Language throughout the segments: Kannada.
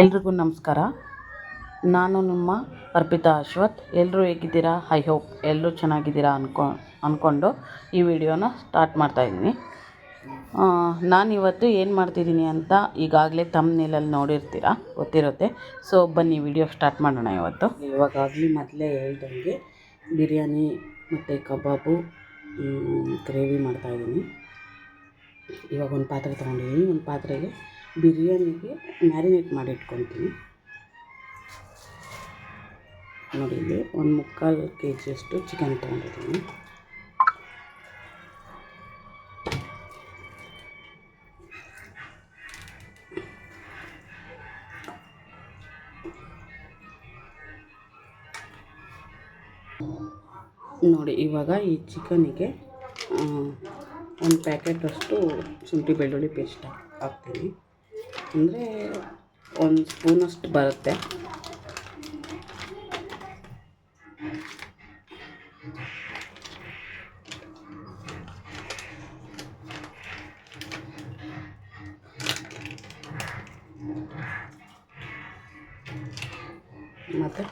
ಎಲ್ರಿಗೂ ನಮಸ್ಕಾರ. ನಾನು ನಿಮ್ಮ ಅರ್ಪಿತಾ ಅಶ್ವಥ್. ಎಲ್ಲರೂ ಹೇಗಿದ್ದೀರಾ? ಐ ಹೋಪ್ ಎಲ್ಲರೂ ಚೆನ್ನಾಗಿದ್ದೀರಾ ಅಂದ್ಕೊಂಡು ಈ ವಿಡಿಯೋನ ಸ್ಟಾರ್ಟ್ ಮಾಡ್ತಾಯಿದ್ದೀನಿ. ನಾನಿವತ್ತು ಏನು ಮಾಡ್ತಿದ್ದೀನಿ ಅಂತ ಈಗಾಗಲೇ ಥಂಬ್ನೇಲಲ್ಲಿ ನೋಡಿರ್ತೀರ, ಗೊತ್ತಿರುತ್ತೆ. ಸೊ ಬನ್ನಿ ವಿಡಿಯೋ ಸ್ಟಾರ್ಟ್ ಮಾಡೋಣ. ಇವಾಗಲೇ ಮೊದಲೇ ಹೇಳ್ದಂಗೆ ಬಿರಿಯಾನಿ ಮತ್ತು ಕಬಾಬು ಗ್ರೇವಿ ಮಾಡ್ತಾಯಿದ್ದೀನಿ. ಇವಾಗ ಒಂದು ಪಾತ್ರೆ ತೊಗೊಂಡಿದ್ದೀನಿ. ಒಂದು ಪಾತ್ರೆಗೆ ಬಿರಿಯಾನಿಗೆ ಮ್ಯಾರಿನೇಟ್ ಮಾಡಿ ಇಟ್ಕೊತೀನಿ. ನೋಡಿ, ಇಲ್ಲಿ 1/4 kg ಚಿಕನ್ ತೊಗೊಂಡಿದ್ದೀನಿ. ನೋಡಿ, ಇವಾಗ ಈ ಚಿಕನಿಗೆ 1 ಪ್ಯಾಕೆಟಷ್ಟು ಶುಂಠಿ ಬೆಳ್ಳುಳ್ಳಿ ಪೇಸ್ಟ್ ಹಾಕ್ತೀನಿ. ಅಂದರೆ 1 ಸ್ಪೂನಷ್ಟು ಬರುತ್ತೆ. ಮತ್ತು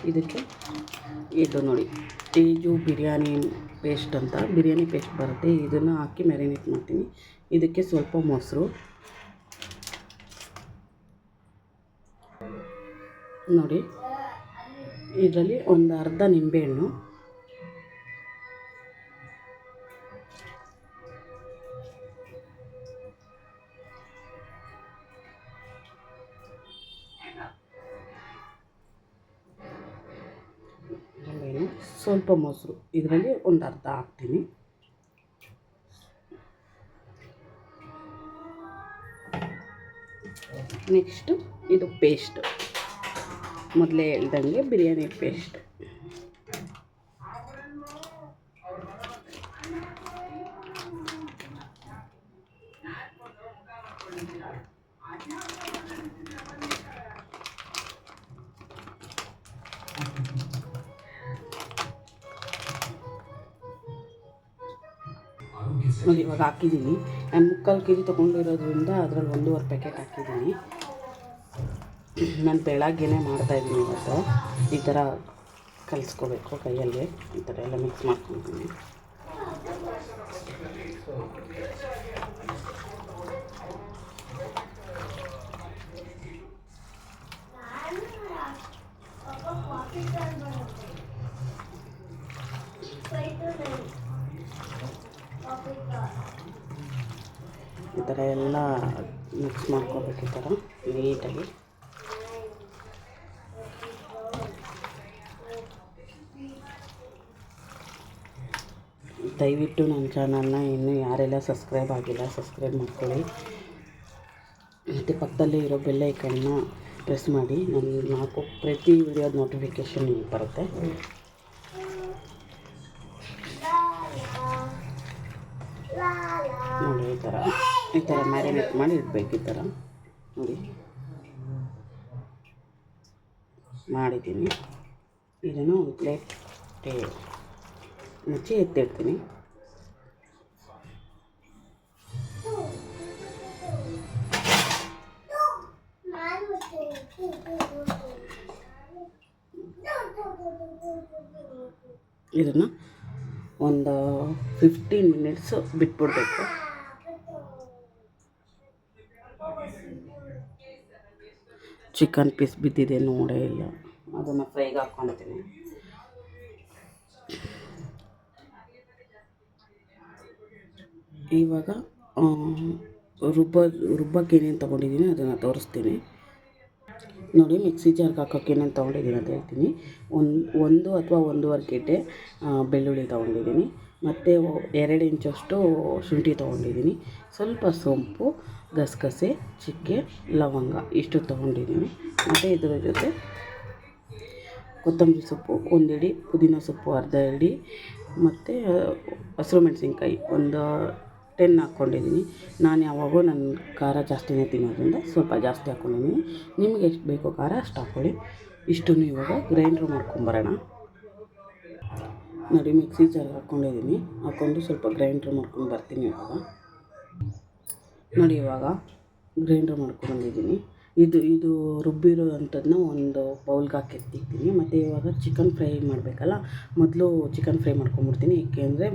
ಇದಕ್ಕೆ ಇದು ನೋಡಿ, ಇದು ಬಿರಿಯಾನಿ ಪೇಸ್ಟ್ ಅಂತ ಬಿರಿಯಾನಿ ಪೇಸ್ಟ್ ಬರುತ್ತೆ. ಇದನ್ನು ಹಾಕಿ ಮ್ಯಾರಿನೇಟ್ ಮಾಡ್ತೀನಿ. ಇದಕ್ಕೆ ಸ್ವಲ್ಪ ಮೊಸರು, ನೋಡಿ ಇದರಲ್ಲಿ ಒಂದು ಅರ್ಧ ನಿಂಬೆಹಣ್ಣು, ಸ್ವಲ್ಪ ಮೊಸರು, ಇದರಲ್ಲಿ ಒಂದು ಅರ್ಧ ಹಾಕ್ತೀನಿ. ನೆಕ್ಸ್ಟು ಇದು ಪೇಸ್ಟ್, ಮೊದಲೇ ಹೇಳ್ದಂಗೆ ಬಿರಿಯಾನಿ ಪೇಸ್ಟ್. ನೋಡಿ, ಇವಾಗ ಹಾಕಿದ್ದೀನಿ. ನಾನು 3/4 kg ತೊಗೊಂಡಿರೋದ್ರಿಂದ ಅದರಲ್ಲಿ 1.5 ಪ್ಯಾಕೆಟ್ ಹಾಕಿದ್ದೀನಿ. ನಾನು ಬೆಳಗ್ಗೆನೇ ಮಾಡ್ತಾಯಿದ್ದೀನಿ. ಇವತ್ತು ಈ ಥರ ಕಲಿಸ್ಕೋಬೇಕು ಕೈಯಲ್ಲಿ, ಈ ಥರ ಎಲ್ಲ ಮಿಕ್ಸ್ ಮಾಡ್ಕೊತೀನಿ. ಈ ಥರ ಎಲ್ಲ ಮಿಕ್ಸ್ ಮಾಡ್ಕೋಬೇಕು, ಈ ಥರ ನೀಟಾಗಿ. ದಯವಿಟ್ಟು ನನ್ನ ಚಾನಲ್ನ ಇನ್ನೂ ಯಾರೆಲ್ಲ ಸಬ್ಸ್ಕ್ರೈಬ್ ಆಗಿಲ್ಲ ಸಬ್ಸ್ಕ್ರೈಬ್ ಮಾಡ್ಕೊಳ್ಳಿ. ಮತ್ತು ಪಕ್ಕದಲ್ಲೇ ಇರೋ ಬೆಲ್ ಐಕನ್ನ ಪ್ರೆಸ್ ಮಾಡಿ. ನಾನು ಹಾಕೋ ಪ್ರತಿ ವಿಡಿಯೋದ ನೋಟಿಫಿಕೇಷನ್ ನಿಮಗೆ ಬರುತ್ತೆ. ನೋಡಿ, ಈ ಥರ ಮ್ಯಾರಿನೇಟ್ ಮಾಡಿ ಇಡಬೇಕು. ಈ ಥರ ನೋಡಿ ಮಾಡಿದ್ದೀನಿ. ಇದನ್ನು ಒಂದು ಪ್ಲೇಟ್ಗೆ ಮುಚ್ಚಿ ಎತ್ತಿಡ್ತೀನಿ. ಇದನ್ನು ಒಂದು 15 ಮಿನಿಟ್ಸು ಬಿಟ್ಬಿಡ್ಬೇಕು. ಚಿಕನ್ ಪೀಸ್ ಬಿದ್ದಿದೆ ನೋಡೇ ಇಲ್ಲ, ಅದನ್ನು ಫ್ರೈಗೆ ಹಾಕ್ಕೊಳ್ತೀನಿ. ಇವಾಗ ರುಬ್ಬಕ್ಕೆ ಏನೇನು ತೊಗೊಂಡಿದ್ದೀನಿ ಅದನ್ನು ತೋರಿಸ್ತೀನಿ. ನೋಡಿ, ಮಿಕ್ಸಿ ಜಾರ್ಗೆ ಹಾಕೋಕ್ಕೆ ಏನೇನು ತೊಗೊಂಡಿದ್ದೀನಿ ಅಂತ ಹೇಳ್ತೀನಿ. 1 ಅಥವಾ 1.5 ಗೆಡ್ಡೆ ಬೆಳ್ಳುಳ್ಳಿ ತೊಗೊಂಡಿದ್ದೀನಿ. ಮತ್ತು 2 ಇಂಚಷ್ಟು ಶುಂಠಿ ತೊಗೊಂಡಿದ್ದೀನಿ. ಸ್ವಲ್ಪ ಸೊಂಪು, ಗಸಗಸೆ, ಚಕ್ಕೆ, ಲವಂಗ ಇಷ್ಟು ತೊಗೊಂಡಿದ್ದೀನಿ. ಮತ್ತು ಇದರ ಜೊತೆ ಕೊತ್ತಂಬರಿ ಸೊಪ್ಪು 1 ಹಿಡಿ, ಪುದೀನ ಸೊಪ್ಪು ಅರ್ಧ ಹಿಡಿ, ಮತ್ತು ಹಸಿರು ಮೆಣಸಿನ್ಕಾಯಿ ಒಂದು 10 ಹಾಕ್ಕೊಂಡಿದ್ದೀನಿ. ನಾನು ಯಾವಾಗೂ ನನ್ನ ಖಾರ ಜಾಸ್ತಿನೇ ತಿನ್ನೋದ್ರಿಂದ ಸ್ವಲ್ಪ ಜಾಸ್ತಿ ಹಾಕ್ಕೊಂಡಿದ್ದೀನಿ. ನಿಮಗೆ ಎಷ್ಟು ಬೇಕೋ ಖಾರ ಅಷ್ಟು ಹಾಕ್ಕೊಳ್ಳಿ. ಇಷ್ಟನ್ನು ಇವಾಗ ಗ್ರೈಂಡ್ರ್ ಮಾಡ್ಕೊಂಬರೋಣ. ನೋಡಿ, ಮಿಕ್ಸಿ ಜಾರ್ಗೆ ಹಾಕ್ಕೊಂಡು ಸ್ವಲ್ಪ ಗ್ರೈಂಡ್ರ್ ಮಾಡ್ಕೊಂಡು ಬರ್ತೀನಿ. ಇವಾಗ ನೋಡಿ, ಇವಾಗ ಗ್ರೈಂಡ್ರ್ ಮಾಡ್ಕೊಂಡು ಬಂದಿದ್ದೀನಿ. ಇದು ರುಬ್ಬಿರೋ ಅಂಥದ್ದನ್ನ ಒಂದು ಬೌಲ್ಗೆ ಹಾಕಿ ಎತ್ತಿಕ್ತೀನಿ. ಮತ್ತು ಇವಾಗ ಚಿಕನ್ ಫ್ರೈ ಮಾಡಬೇಕಲ್ಲ, ಮೊದಲು ಚಿಕನ್ ಫ್ರೈ ಮಾಡ್ಕೊಂಬಿಡ್ತೀನಿ. ಏಕೆಂದರೆ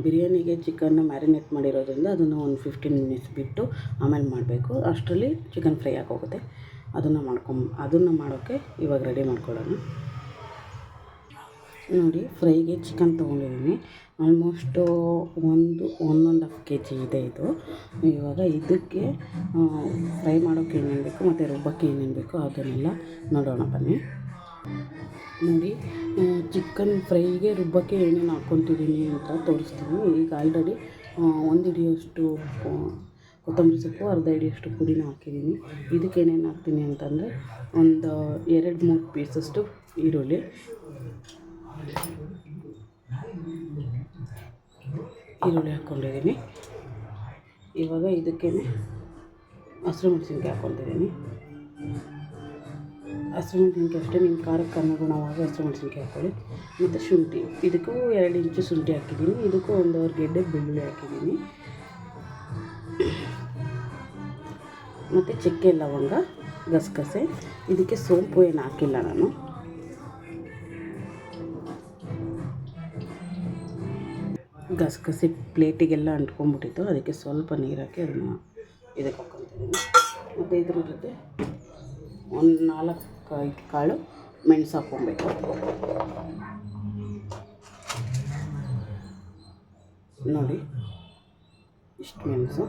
ಬಿರಿಯಾನಿಗೆ ಚಿಕನ್ನ ಮ್ಯಾರಿನೇಟ್ ಮಾಡಿರೋದ್ರಿಂದ ಅದನ್ನು ಒಂದು 15 ಮಿನಿಟ್ಸ್ ಬಿಟ್ಟು ಆಮೇಲೆ ಮಾಡಬೇಕು. ಅಷ್ಟರಲ್ಲಿ ಚಿಕನ್ ಫ್ರೈ ಆಗೋಗುತ್ತೆ. ಅದನ್ನು ಮಾಡೋಕ್ಕೆ ಇವಾಗ ರೆಡಿ ಮಾಡ್ಕೊಳ್ಳೋಣ. ನೋಡಿ, ಫ್ರೈಗೆ ಚಿಕನ್ ತೊಗೊಂಡಿದ್ದೀನಿ. ಆಲ್ಮೋಸ್ಟು 1.5 kg ಇದೆ ಇದು. ಇವಾಗ ಇದಕ್ಕೆ ಫ್ರೈ ಮಾಡೋಕ್ಕೆ ಏನೇನು ಬೇಕು ಮತ್ತು ರುಬ್ಬಕ್ಕೆ ಏನೇನು ಬೇಕು ಅದನ್ನೆಲ್ಲ ನೋಡೋಣ ಬನ್ನಿ. ನೋಡಿ, ಚಿಕನ್ ಫ್ರೈಗೆ ರುಬ್ಬಕ್ಕೆ ಏನೇನು ಹಾಕ್ಕೊತಿದ್ದೀನಿ ಅಂತ ತೋರಿಸ್ತೀನಿ. ಈಗ ಆಲ್ರೆಡಿ 1 ಹಿಡಿಯೋಷ್ಟು ಕೊತ್ತಂಬರಿ ಸೊಪ್ಪು, ಅರ್ಧ ಹಿಡಿಯೋಷ್ಟು ಪುದೀನ ಹಾಕಿದ್ದೀನಿ. ಇದಕ್ಕೆ ಏನೇನು ಹಾಕ್ತೀನಿ ಅಂತಂದರೆ ಒಂದು 2-3 ಪೀಸಷ್ಟು ಈರುಳ್ಳಿ ಹಾಕ್ಕೊಂಡಿದ್ದೀನಿ. ಇವಾಗ ಇದಕ್ಕೆ ಹಸಿರು ಮೆಣಸಿನ್ಕಾಯಿ ಹಾಕ್ಕೊತಿದ್ದೀನಿ. ಹಸಿರು ಮೆಣಸಿನ್ಕಾಯಿ ಅಷ್ಟೇ, ನಿಮ್ಮ ಖಾರಕ್ಕೆ ಅನುಗುಣವಾಗಿ ಹಸಿರು ಮೆಣಸಿನ್ಕಾಯಿ ಹಾಕ್ಕೊಳ್ಳಿ. ಮತ್ತು ಶುಂಠಿ, ಇದಕ್ಕೂ 2 ಇಂಚು ಶುಂಠಿ ಹಾಕಿದ್ದೀನಿ. ಇದಕ್ಕೂ 1 ಗೆಡ್ಡೆ ಬೆಳ್ಳುಳ್ಳಿ ಹಾಕಿದ್ದೀನಿ. ಮತ್ತು ಚಕ್ಕೆ, ಲವಂಗ, ಗಸಗಸೆ. ಇದಕ್ಕೆ ಸೋಂಪು ಏನು ಹಾಕಿಲ್ಲ ನಾನು. ಗಸಗಸೆ ಪ್ಲೇಟಿಗೆಲ್ಲ ಅಂಟ್ಕೊಂಡ್ಬಿಟ್ಟಿತ್ತು, ಅದಕ್ಕೆ ಸ್ವಲ್ಪ ನೀರು ಹಾಕಿ ಅದನ್ನು ಇದಕ್ಕೆ ಹಾಕ್ಕೊತಿದ್ದೀನಿ. ಮತ್ತು ಇದ್ರ ಜೊತೆ ಒಂದು 4-5 ಕಾಳು ಮೆಣಸು ಹಾಕ್ಕೊಬೇಕು. ನೋಡಿ, ಇಷ್ಟು ಮೆಣಸು.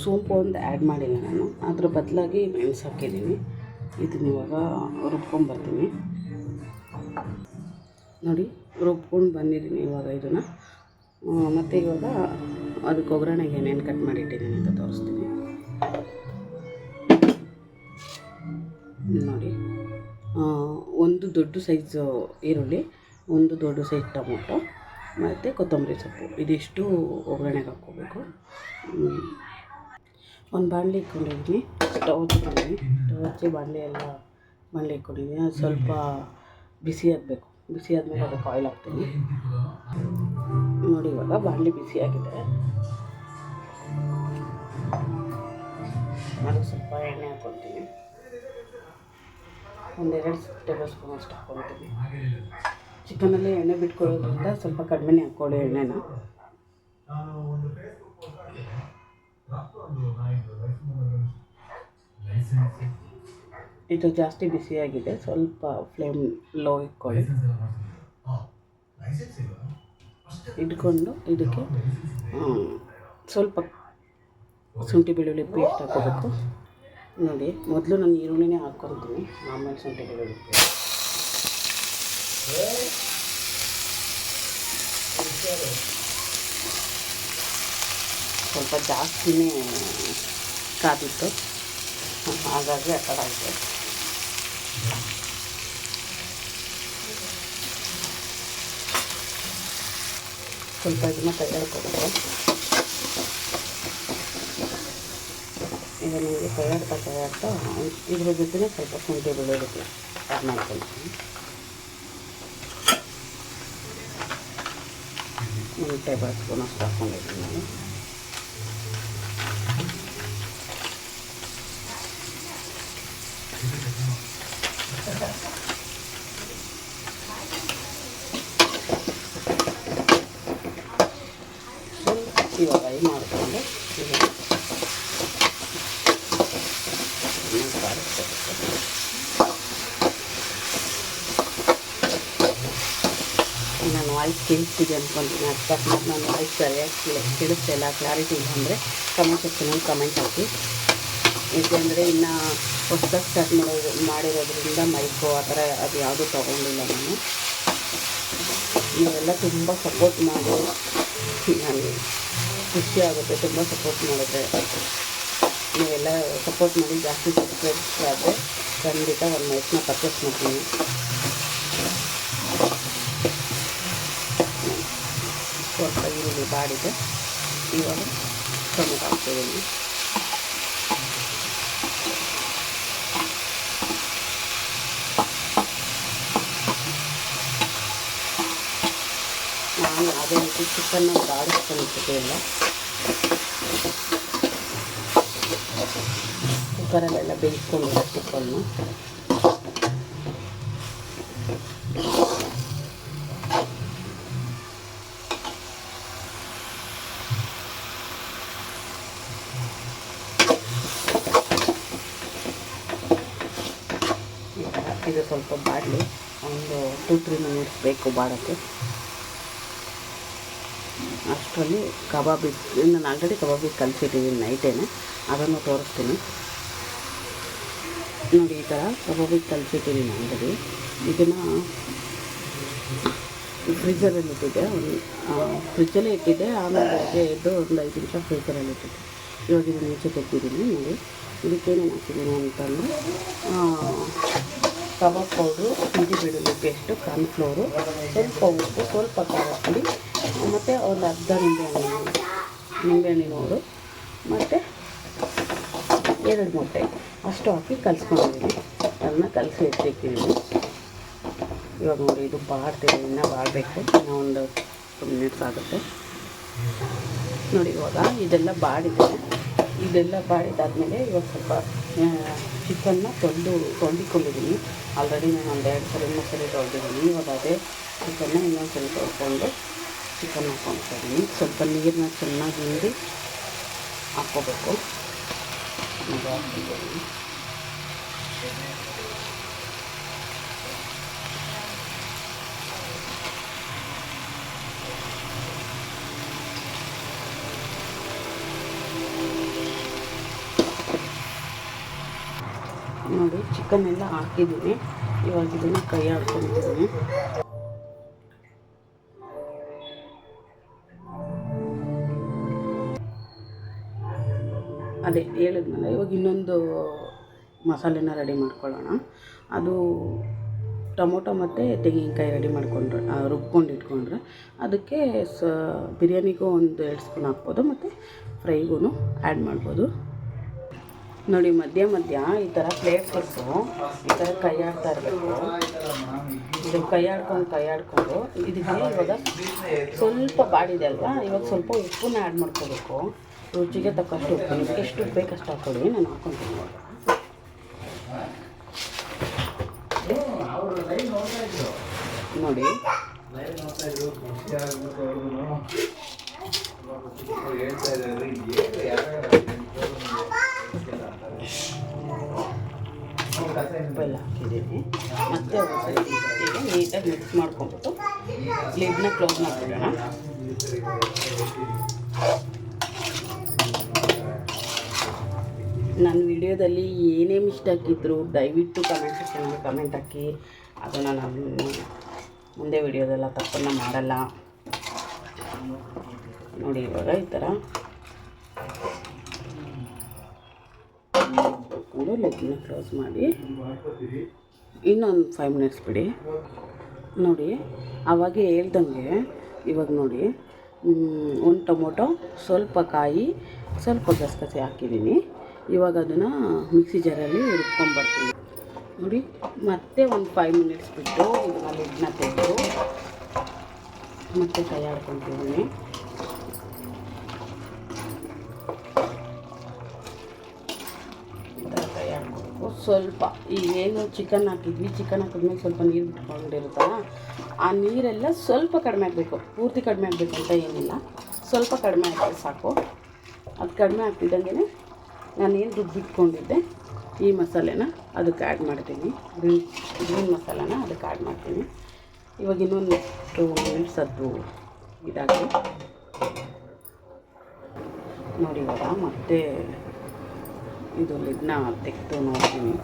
ಸೋಂಪು ಒಂದು ಆ್ಯಡ್ ಮಾಡಿಲ್ಲ ನಾನು, ಅದ್ರ ಬದಲಾಗಿ ಮೆಣಸು ಹಾಕಿದ್ದೀನಿ. ಇದನ್ನ ಇವಾಗ ರುಬ್ಕೊಂಡ್ಬರ್ತೀನಿ. ನೋಡಿ, ರುಬ್ಕೊಂಡು ಬಂದಿದ್ದೀನಿ ಇವಾಗ ಇದನ್ನು. ಮತ್ತು ಇವಾಗ ಅದಕ್ಕೆ ಒಗ್ಗರಣೆಗೆ ಏನೇನು ಕಟ್ ಮಾಡಿಟ್ಟಿದ್ದೀನಿ ಅಂತ ತೋರಿಸ್ತೀನಿ. ನೋಡಿ, 1 ದೊಡ್ಡ ಸೈಜು ಈರುಳ್ಳಿ, 1 ದೊಡ್ಡ ಸೈಜ್ ಟೊಮೊಟೊ ಮತ್ತು ಕೊತ್ತಂಬರಿ ಸೊಪ್ಪು, ಇದಿಷ್ಟು ಒಗ್ಗರಣೆಗೆ ಹಾಕ್ಕೋಬೇಕು. ಒಂದು ಬಾಣಲೆ ಇಟ್ಕೊಂಡಿದ್ದೀನಿ. ಸ್ಟವ್ ಹಚ್ಚಿ ಬಾಣಲೆ ಇಟ್ಕೊಂಡಿದ್ದೀನಿ. ಅದು ಸ್ವಲ್ಪ ಬಿಸಿ ಆಗಬೇಕು. ಬಿಸಿ ಆದಮೇಲೆ ಅದಕ್ಕೆ ಆಯಿಲ್ ಹಾಕ್ತೀನಿ. ನೋಡಿ, ಇವಾಗ ಬಾಣಲೆ ಬಿಸಿಯಾಗಿದೆ. ಅದಕ್ಕೆ ಸ್ವಲ್ಪ ಎಣ್ಣೆ ಹಾಕ್ಕೊತೀನಿ. 1-2 ಟೇಬಲ್ ಸ್ಪೂನ್ ಅಷ್ಟು ಹಾಕ್ಕೊತೀನಿ. ಚಿಕನಲ್ಲಿ ಎಣ್ಣೆ ಬಿಟ್ಕೊಳ್ಳೋದ್ರಿಂದ ಸ್ವಲ್ಪ ಕಡಿಮೆನೇ ಹಾಕ್ಕೊಳ್ಳಿ ಎಣ್ಣೆನ. ಇದು ಜಾಸ್ತಿ ಬಿಸಿಯಾಗಿದೆ, ಸ್ವಲ್ಪ ಫ್ಲೇಮ್ ಲೋ ಇಟ್ಕೊಳ್ಳಿ. ಇಟ್ಕೊಂಡು ಇದಕ್ಕೆ ಸ್ವಲ್ಪ ಶುಂಠಿ ಬೆಳ್ಳುಳ್ಳಿ ಪೇಸ್ಟ್ ಹಾಕ್ಕೋಬೇಕು. ನೋಡಿ, ಮೊದಲು ನಾನು ಈರುಳ್ಳಿನೇ ಹಾಕ್ಕೊತೀನಿ, ಆಮೇಲೆ ಶುಂಠಿ ಬೆಳ್ಳುಳ್ಳಿ ಪೇಸ್ಟ್. ಸ್ವಲ್ಪ ಜಾಸ್ತಿನೇ ಕಾದಿತ್ತು, ಹಾಗಾಗಿ ಆ ಥರ ಆಯಿತು. ಸ್ವಲ್ಪ ಇದನ್ನು ಕೈ ಆಡ್ಕೊಬೇಕು. ಈಗ ನಿಮಗೆ ಕೈ ಆಡ್ತಾ ಇದ್ರ ಜೊತೆ ಸ್ವಲ್ಪ ಶುಂಠಿ ಬೆಳ್ಳುಳ್ಳಿ ಆ್ಯಡ್ ಮಾಡ್ಕೊಳ್ತೀನಿ. 1 ಟೇಬಲ್ ಸ್ಪೂನ್ ಅಷ್ಟು ಹಾಕ್ಕೊಂಡಿದ್ದೀನಿ ನಾನು. ಇವಾಗ ಮಾಡಿಕೊಂಡು ನಾನು ವಾಯ್ಸ್ ಕೇಳಿಸ್ತಿದೆ ಅಂದ್ಕೊತೀನಿ. ಅಕಸ್ಮಾತ್ ನಾನು ವಾಯ್ಸ್ ಸರಿಯಾಗಿ ಕೇಳಿಸ್ತಿಲ್ಲ, ಕ್ಲಾರಿಟಿ ಇಲ್ಲ ಅಂದರೆ ಕಮೆಂಟ್ ಸೆಕ್ಷನಲ್ಲಿ ಕಮೆಂಟ್ ಹಾಕಿ. ಏಕೆಂದರೆ ಇನ್ನು ಹೊಸದಾಗಿ ಸ್ಟಾರ್ಟ್ ಮಾಡಿರೋದ್ರಿಂದ ಮೈಕು ಆ ಥರ ಅದು ಯಾವುದೂ ತೊಗೊಂಡಿಲ್ಲ ನಾನು. ನೀವೆಲ್ಲ ತುಂಬ ಸಪೋರ್ಟ್ ಮಾಡಿ, ನನಗೆ ಖುಷಿ ಆಗುತ್ತೆ. ತುಂಬ ಸಪೋರ್ಟ್ ಮಾಡಿದ್ರೆ, ನೀವೆಲ್ಲ ಸಪೋರ್ಟ್ ಮಾಡಿ ಜಾಸ್ತಿ ಸಬ್ಸ್ಕ್ರೈಬ್ಸ್ ಆದರೆ ಖಂಡಿತ ಒಂದು ಮೈಕ್ನ ಪರ್ಚೇಸ್ ಮಾಡ್ತೀನಿ. ಸ್ವಲ್ಪ ಈರುಳ್ಳಿ ಬಾಡಿದೆ, ಇವಾಗ ಟೊಮೆಟೊ ಹಾಕ್ತಿದ್ದೀನಿ. ನಾನು ಅದೇ ರೀತಿ ಚಿಕನ್ನ ಬಾಡಿಸ್ಕೊಂಡಿದ್ದೆ ಎಲ್ಲ ಕುಕ್ಕರಲ್ಲೆಲ್ಲ ಬೇಯಿಸ್ಕೊಂಡಿದ್ದೆ ಚಿಕನ್ನು. ಇದು ಸ್ವಲ್ಪ ಬಾಡಲಿ, ಒಂದು 2-3 ಮಿನಿಟ್ಸ್ ಬೇಕು ಬಾಡೋಕ್ಕೆ. ಅಷ್ಟರಲ್ಲಿ ಕಬಾಬಿ, ನಾನು ಆಲ್ರೆಡಿ ಕಬಾಬಿ ಕಲಿಸಿಟ್ಟಿದ್ದೀನಿ ನೈಟೇನೆ, ಅದನ್ನು ತೋರಿಸ್ತೀನಿ ನೋಡಿ. ಈ ಥರ ಕಬಾಬಿ ಕಲಿಸಿಟ್ಟಿದ್ದೀನಿ ಆಲ್ರೆಡಿ. ಇದನ್ನು ಫ್ರಿಜ್ಜರಲ್ಲಿ ಇಟ್ಟಿದ್ದೆ, ಫ್ರಿಜ್ಜಲ್ಲೇ ಇಟ್ಟಿದ್ದೆ. ಆಮೇಲೆ ಬೆಳಗ್ಗೆ ಎದ್ದು ಒಂದು 5 ನಿಮಿಷ ಫ್ರಿಜ್ಜರಲ್ಲಿ ಇಟ್ಟಿದ್ದೆ. ಇವಾಗ ಇದನ್ನು ಈಚೆ ತೆಗ್ದಿದ್ದೀನಿ ನೋಡಿ. ಇದಕ್ಕೇನೇನು ಹಾಕಿದ್ದೀನಿ ಅಂತಂದರೆ ಕಬಾಬ್ ಪೌಡ್ರು, ಶುಂಠಿ ಬೆಳ್ಳುಳ್ಳಿ ಪೇಸ್ಟು, ಕಾರ್ನ್ಫ್ಲೋರು, ಸ್ವಲ್ಪ ಉಪ್ಪು, ಸ್ವಲ್ಪ ಖಾರ ಪುಡಿ, ಮತ್ತು ಒಂದು ಅರ್ಧ ನಿಂಬೆಹಣ್ಣಿನವರು, ಮತ್ತು 2 ಮೊಟ್ಟೆ ಅಷ್ಟು ಹಾಕಿ ಕಲಿಸ್ಕೊಂಡಿದ್ದೀನಿ. ಅದನ್ನು ಕಲಸಿ ಎತ್ತಿಟ್ಟಿದ್ದೀನಿ. ಇವಾಗ ನೋಡಿ ಇದು ಬಾಡ್ತೀನಿ, ಇನ್ನೂ ಬಾಡಬೇಕು, ಇನ್ನೂ ಒಂದು 2 ಮಿನಿಟ್ಸ್ ಆಗುತ್ತೆ ನೋಡಿ. ಇವಾಗ ಇದೆಲ್ಲ ಬಾಡಿದೆ. ಇದೆಲ್ಲ ಬಾಡಿದಾದಮೇಲೆ ಇವಾಗ ಸ್ವಲ್ಪ ಚಿಕನ್ನ ತೊಳೆದಿಕೊಂಡಿದ್ದೀನಿ. ಆಲ್ರೆಡಿ ನಾನು ಒಂದು 2 ಸಲ 3 ಸಲ ತೊಳೆದಿದ್ದೀನಿ. ಇವಾಗ ಅದೇ ಚಿಕನ್ನ ಇನ್ನೊಂದು ಸಲ ತೊಳ್ಕೊಂಡು ಚಿಕನ್ ಹಾಕ್ಕೊಳ್ತಾ ಇದ್ದೀನಿ. ಸ್ವಲ್ಪ ನೀರನ್ನ ಚೆನ್ನಾಗಿ ಹಿಂಡಿ ಹಾಕ್ಕೋಬೇಕು. ಹಾಕ್ತಿದ್ದೀನಿ ನೋಡಿ. ಚಿಕನ್ ಎಲ್ಲ ಹಾಕಿದ್ದೀನಿ. ಇವಾಗ ಇದನ್ನು ಕೈ ಆಡ್ಕೊಂಡಿದ್ದೀನಿ. ಅದೇ ಹೇಳಿದ್ಮೇಲೆ ಇವಾಗ ಇನ್ನೊಂದು ಮಸಾಲೆನ ರೆಡಿ ಮಾಡ್ಕೊಳ್ಳೋಣ. ಅದು ಟೊಮೊಟೊ ಮತ್ತು ತೆಂಗಿನಕಾಯಿ ರೆಡಿ ಮಾಡ್ಕೊಂಡ್ರೆ, ರುಬ್ಕೊಂಡು ಇಟ್ಕೊಂಡ್ರೆ ಅದಕ್ಕೆ ಬಿರಿಯಾನಿಗೂ ಒಂದು 2 ಸ್ಪೂನ್ ಹಾಕ್ಬೋದು, ಮತ್ತು ಫ್ರೈಗೂ ಆ್ಯಡ್ ಮಾಡ್ಬೋದು ನೋಡಿ. ಮಧ್ಯ ಈ ಥರ ಪ್ಲೇಟ್ಸು ಈ ಥರ ಕೈ ಆಡ್ತಾ ಇರಬೇಕು. ಇದು ಕೈ ಆಡ್ಕೊಂಡು ಇದಕ್ಕೆ ಇವಾಗ ಸ್ವಲ್ಪ ಬಾಡಿದೆ ಅಲ್ವಾ, ಇವಾಗ ಸ್ವಲ್ಪ ಉಪ್ಪನ್ನ ಆ್ಯಡ್ ಮಾಡ್ಕೋಬೇಕು. ರುಚಿಗೆ ತಕ್ಕಷ್ಟು ಉಪ್ಪು, ನಿಮಗೆ ಎಷ್ಟು ಉಪ್ಪು ಬೇಕಷ್ಟು ಹಾಕ್ಕೊಳ್ಳಿ. ನಾನು ಹಾಕ್ಕೊತೀನಿ ನೋಡಿ. ಉಪ್ಪೆಲ್ಲ ಹಾಕಿದ್ದೀನಿ. ಮತ್ತೆ ಈಗ ನೀಟಾಗಿ ಮಿಕ್ಸ್ ಮಾಡ್ಕೊಂಬಿಟ್ಟು ಲಿಡ್ನ ಕ್ಲೋಸ್ ಮಾಡಿಬಿಡೋಣ. ನನ್ನ ವಿಡಿಯೋದಲ್ಲಿ ಏನೇ ಮಿಸ್ಟೇಕ್ ಇದ್ದರೂ ದಯವಿಟ್ಟು ಕಮೆಂಟ್ ಸೆಕ್ಷನಲ್ಲಿ ಕಮೆಂಟ್ ಹಾಕಿ. ಅದನ್ನು ನಾನು ಮುಂದೆ ವಿಡಿಯೋದೆಲ್ಲ ತಪ್ಪನ್ನು ಮಾಡಲ್ಲ ನೋಡಿ. ಇವಾಗ ಈ ಥರ ಲೆಗ್ನ ಕ್ಲೋಸ್ ಮಾಡಿ ಇನ್ನೊಂದು 5 ಮಿನಿಟ್ಸ್ ಬಿಡಿ ನೋಡಿ. ಆವಾಗೇ ಹೇಳ್ದಂಗೆ ಇವಾಗ ನೋಡಿ, ಒಂದು ಟೊಮೊಟೊ, ಸ್ವಲ್ಪ ಕಾಯಿ, ಸ್ವಲ್ಪ ಗಸಗಸೆ ಹಾಕಿದ್ದೀನಿ. ಇವಾಗ ಅದನ್ನು ಮಿಕ್ಸಿ ಜಾರಲ್ಲಿ ರುಬ್ಕೊಂಬರ್ತೀನಿ ನೋಡಿ. ಮತ್ತೆ ಒಂದು 5 ಮಿನಿಟ್ಸ್ ಬಿಟ್ಟು ಇದನ್ನು ಲಿಡ್ನ ತೆಗೆದು ಮತ್ತೆ ಕೈ ಆಡ್ಕೊತಿದ್ದೀನಿ. ಈ ಥರ ಕೈ ಆಡ್ಕೊಬೇಕು. ಸ್ವಲ್ಪ ಈಗೇನು ಚಿಕನ್ ಹಾಕಿದ್ವಿ, ಚಿಕನ್ ಹಾಕಿದ್ಮೇಲೆ ಸ್ವಲ್ಪ ನೀರು ಬಿಟ್ಕೊಂಡಿರುತ್ತಲ್ಲ, ಆ ನೀರೆಲ್ಲ ಸ್ವಲ್ಪ ಕಡಿಮೆ ಆಗಬೇಕು. ಪೂರ್ತಿ ಕಡಿಮೆ ಆಗಬೇಕು ಅಂತ ಏನಿಲ್ಲ, ಸ್ವಲ್ಪ ಕಡಿಮೆ ಆಗ್ತದೆ ಸಾಕು. ಅದು ಕಡಿಮೆ ಆಗ್ತಿದ್ದಂಗೆ ನಾನೇನು ರುಬ್ಬಿಟ್ಕೊಂಡಿದ್ದೆ ಈ ಮಸಾಲೆನ ಅದಕ್ಕೆ ಆ್ಯಡ್ ಮಾಡ್ತೀನಿ. ಗ್ರೀನ್ ಮಸಾಲಾನ ಅದಕ್ಕೆ ಆ್ಯಡ್ ಮಾಡ್ತೀನಿ. ಇವಾಗ ಇನ್ನೊಂದು 2 ಮಿನಿಟ್ಸ್ ಅದು ಇದಾಗಿ ನೋಡಿ. ಇವಾಗ ಮತ್ತೆ ಇದು ಲಿಡ್ನ ತೆಗೆದು ನೋಡ್ತೀನಿ.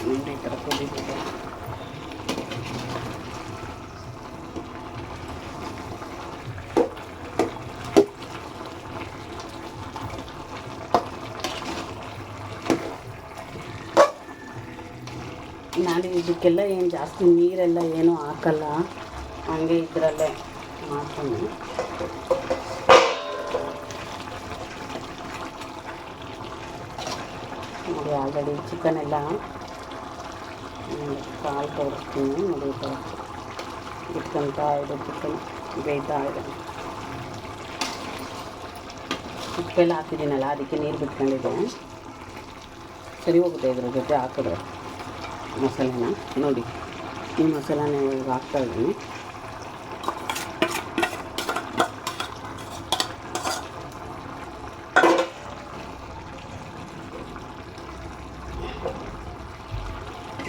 ನೋಡಿ ಈ ಥರ ಕುದಿತಿದೆ. ನಾನು ಇದಕ್ಕೆಲ್ಲ ಏನು ಜಾಸ್ತಿ ನೀರೆಲ್ಲ ಏನೂ ಹಾಕಲ್ಲ, ಹಂಗೆ ಇದರಲ್ಲೇ ಮಾಡ್ತೀನಿ. ನೋಡಿ ಆಲ್ರೆಡಿ ಚಿಕನ್ ಎಲ್ಲ ಕಾಲು ತೋರಿಸ್ತೀನಿ ನೋಡಿ. ಬಿಟ್ಕೊತಾ ಇದೆ ಚಿಕನ್ ಬೇಯ್ತಾ ಇದೆ. ಉಪ್ಪೆಲ್ಲ ಹಾಕಿದ್ದೀನಲ್ಲ ಅದಕ್ಕೆ ನೀರು ಬಿಟ್ಕೊಂಡಿದ್ದೆ. ಸರಿ ಹೋಗುತ್ತೆ ಇದ್ರ ಜೊತೆ ಹಾಕಿದ್ರೆ ಮಸಾಲೆನ. ನೋಡಿ ಈ ಮಸಾಲಾನ ಇವಾಗ ಹಾಕ್ತಾಯಿದ್ದೀನಿ.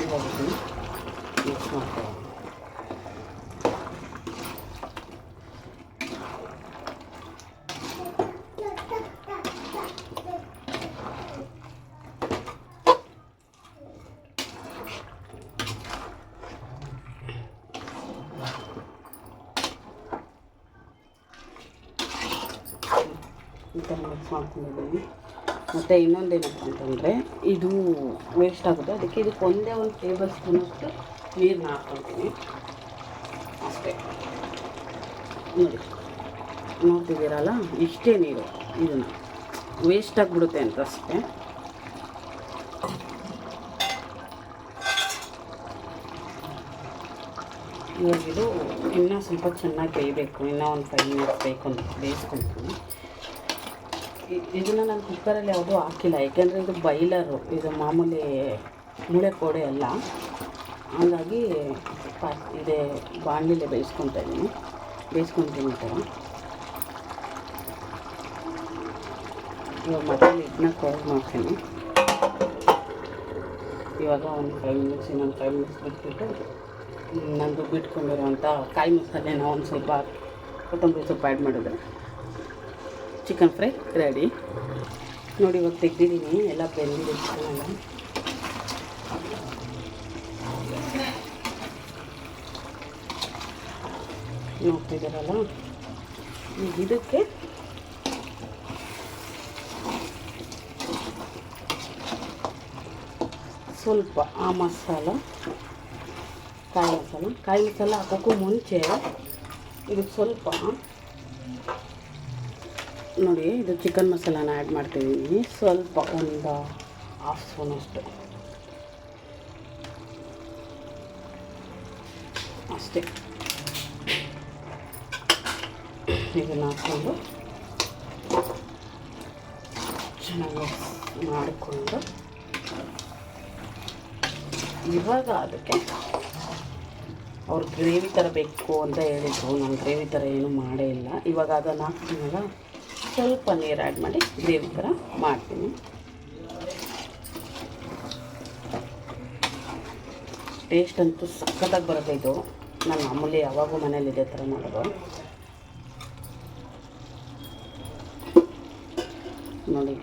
ಇವಾಗ ಮಿಕ್ಸ್ ಮಾಡ್ತಾರೆ. ಈ ಥರ ಮಿಕ್ಸ್ ಮಾಡ್ಕೊಂಡಿದ್ದೀನಿ. ಮತ್ತು ಇನ್ನೊಂದೇನಪ್ಪ ಅಂತಂದರೆ ಇದು ವೇಸ್ಟ್ ಆಗುತ್ತೆ, ಅದಕ್ಕೆ ಇದಕ್ಕೆ ಒಂದೇ ಒಂದು ಟೇಬಲ್ ಸ್ಪೂನಷ್ಟು ನೀರನ್ನ ಹಾಕ್ಕೊಳ್ತೀನಿ ಅಷ್ಟೇ. ನೋಡಿ ನೋಡ್ತಿದ್ದೀರಲ್ಲ, ಇಷ್ಟೇ ನೀರು, ಇದನ್ನು ವೇಸ್ಟ್ ಆಗಿಬಿಡುತ್ತೆ ಅಂತ ಅಷ್ಟೇ. ಇವಾಗ ಇದು ಇನ್ನೂ ಸ್ವಲ್ಪ ಚೆನ್ನಾಗಿ ಬೇಯಬೇಕು. ಇನ್ನೂ ಒಂದು 5 ಮಿನಿಟ್ಸ್ ಬೇಯಿಸ್ಕೊಳ್ತೀನಿ. ಇದನ್ನು ನಾನು ಕುಕ್ಕರಲ್ಲಿ ಯಾವುದೂ ಹಾಕಿಲ್ಲ, ಯಾಕೆಂದರೆ ಇದು ಬಾಯ್ಲರು, ಇದು ಮಾಮೂಲಿ ಮೂಳೆ ಕೋಡೆ ಅಲ್ಲ. ಹಾಗಾಗಿ ಇದೇ ಬಾಣಲಿಲೇ ಬೇಯಿಸ್ಕೊತೀನಿ ಈ ಥರ. ಇವಾಗ ಮತ್ತೆ ಇದನ್ನ ಕ್ಲೋಸ್ ಮಾಡ್ತೀನಿ. ಇವಾಗ ಒಂದು 5 ಮಿನಿಟ್ಸ್, ಇನ್ನೊಂದು 5 ಮಿನಿಟ್ಸ್ ಬಿಟ್ಬಿಟ್ಟು ನಾನು ರುಬ್ಬಿಟ್ಕೊಂಡಿರೋಂಥ ಕಾಯಿ ಮಸಾಲೆನ ಒಂದು ಸ್ವಲ್ಪ ಕೊತ್ತಂಬರಿ ಸೊಪ್ಪು ಆ್ಯಡ್ ಮಾಡಿದ್ರೆ ಚಿಕನ್ ಫ್ರೈ ರೆಡಿ. ನೋಡಿ ಇವಾಗ ತೆಗ್ದಿದ್ದೀನಿ, ಎಲ್ಲ ಬೆಂದಿದೆ ಚಿಕನೆಲ್ಲ. ನೋಡ್ತಿದ್ದೀರಲ್ಲ, ಇದಕ್ಕೆ ಸ್ವಲ್ಪ ಆ ಕಾಯಿ ಮಸಾಲ ಹಾಕೋಕ್ಕೂ ಮುಂಚೆ ಇದಕ್ಕೆ ಸ್ವಲ್ಪ ನೋಡಿ ಇದು ಚಿಕನ್ ಮಸಾಲಾನ ಆ್ಯಡ್ ಮಾಡ್ತಿದ್ದೀನಿ. ಸ್ವಲ್ಪ ಒಂದು 1/2 ಸ್ಪೂನಷ್ಟು ಅಷ್ಟೇ. ಇದನ್ನು ಹಾಕ್ಕೊಂಡು ಚೆನ್ನಾಗಿ ಮಾಡಿಕೊಂಡು ಇವಾಗ ಅದಕ್ಕೆ ಅವ್ರು ಗ್ರೇವಿ ಥರ ಬೇಕು ಅಂತ ಹೇಳಿದ್ರು. ನಾನು ಗ್ರೇವಿ ಥರ ಏನೂ ಮಾಡೇ ಇಲ್ಲ. ಇವಾಗ ಅದನ್ನು ಹಾಕ್ತೀನಲ್ಲ, ಸ್ವಲ್ಪ ನೀರು ಆ್ಯಡ್ ಮಾಡಿ ಗ್ರೇವಿ ಥರ ಮಾಡ್ತೀನಿ. ಟೇಸ್ಟ್ ಅಂತೂ ಸಖತ್ತಾಗಿ ಬರುತ್ತೆ ಇದು. ನಾನು ಮಾಮೂಲಿ ಯಾವಾಗೂ ಮನೇಲಿ ಇದೇ ಥರ ಮಾಡೋದು. ನೋಡಿ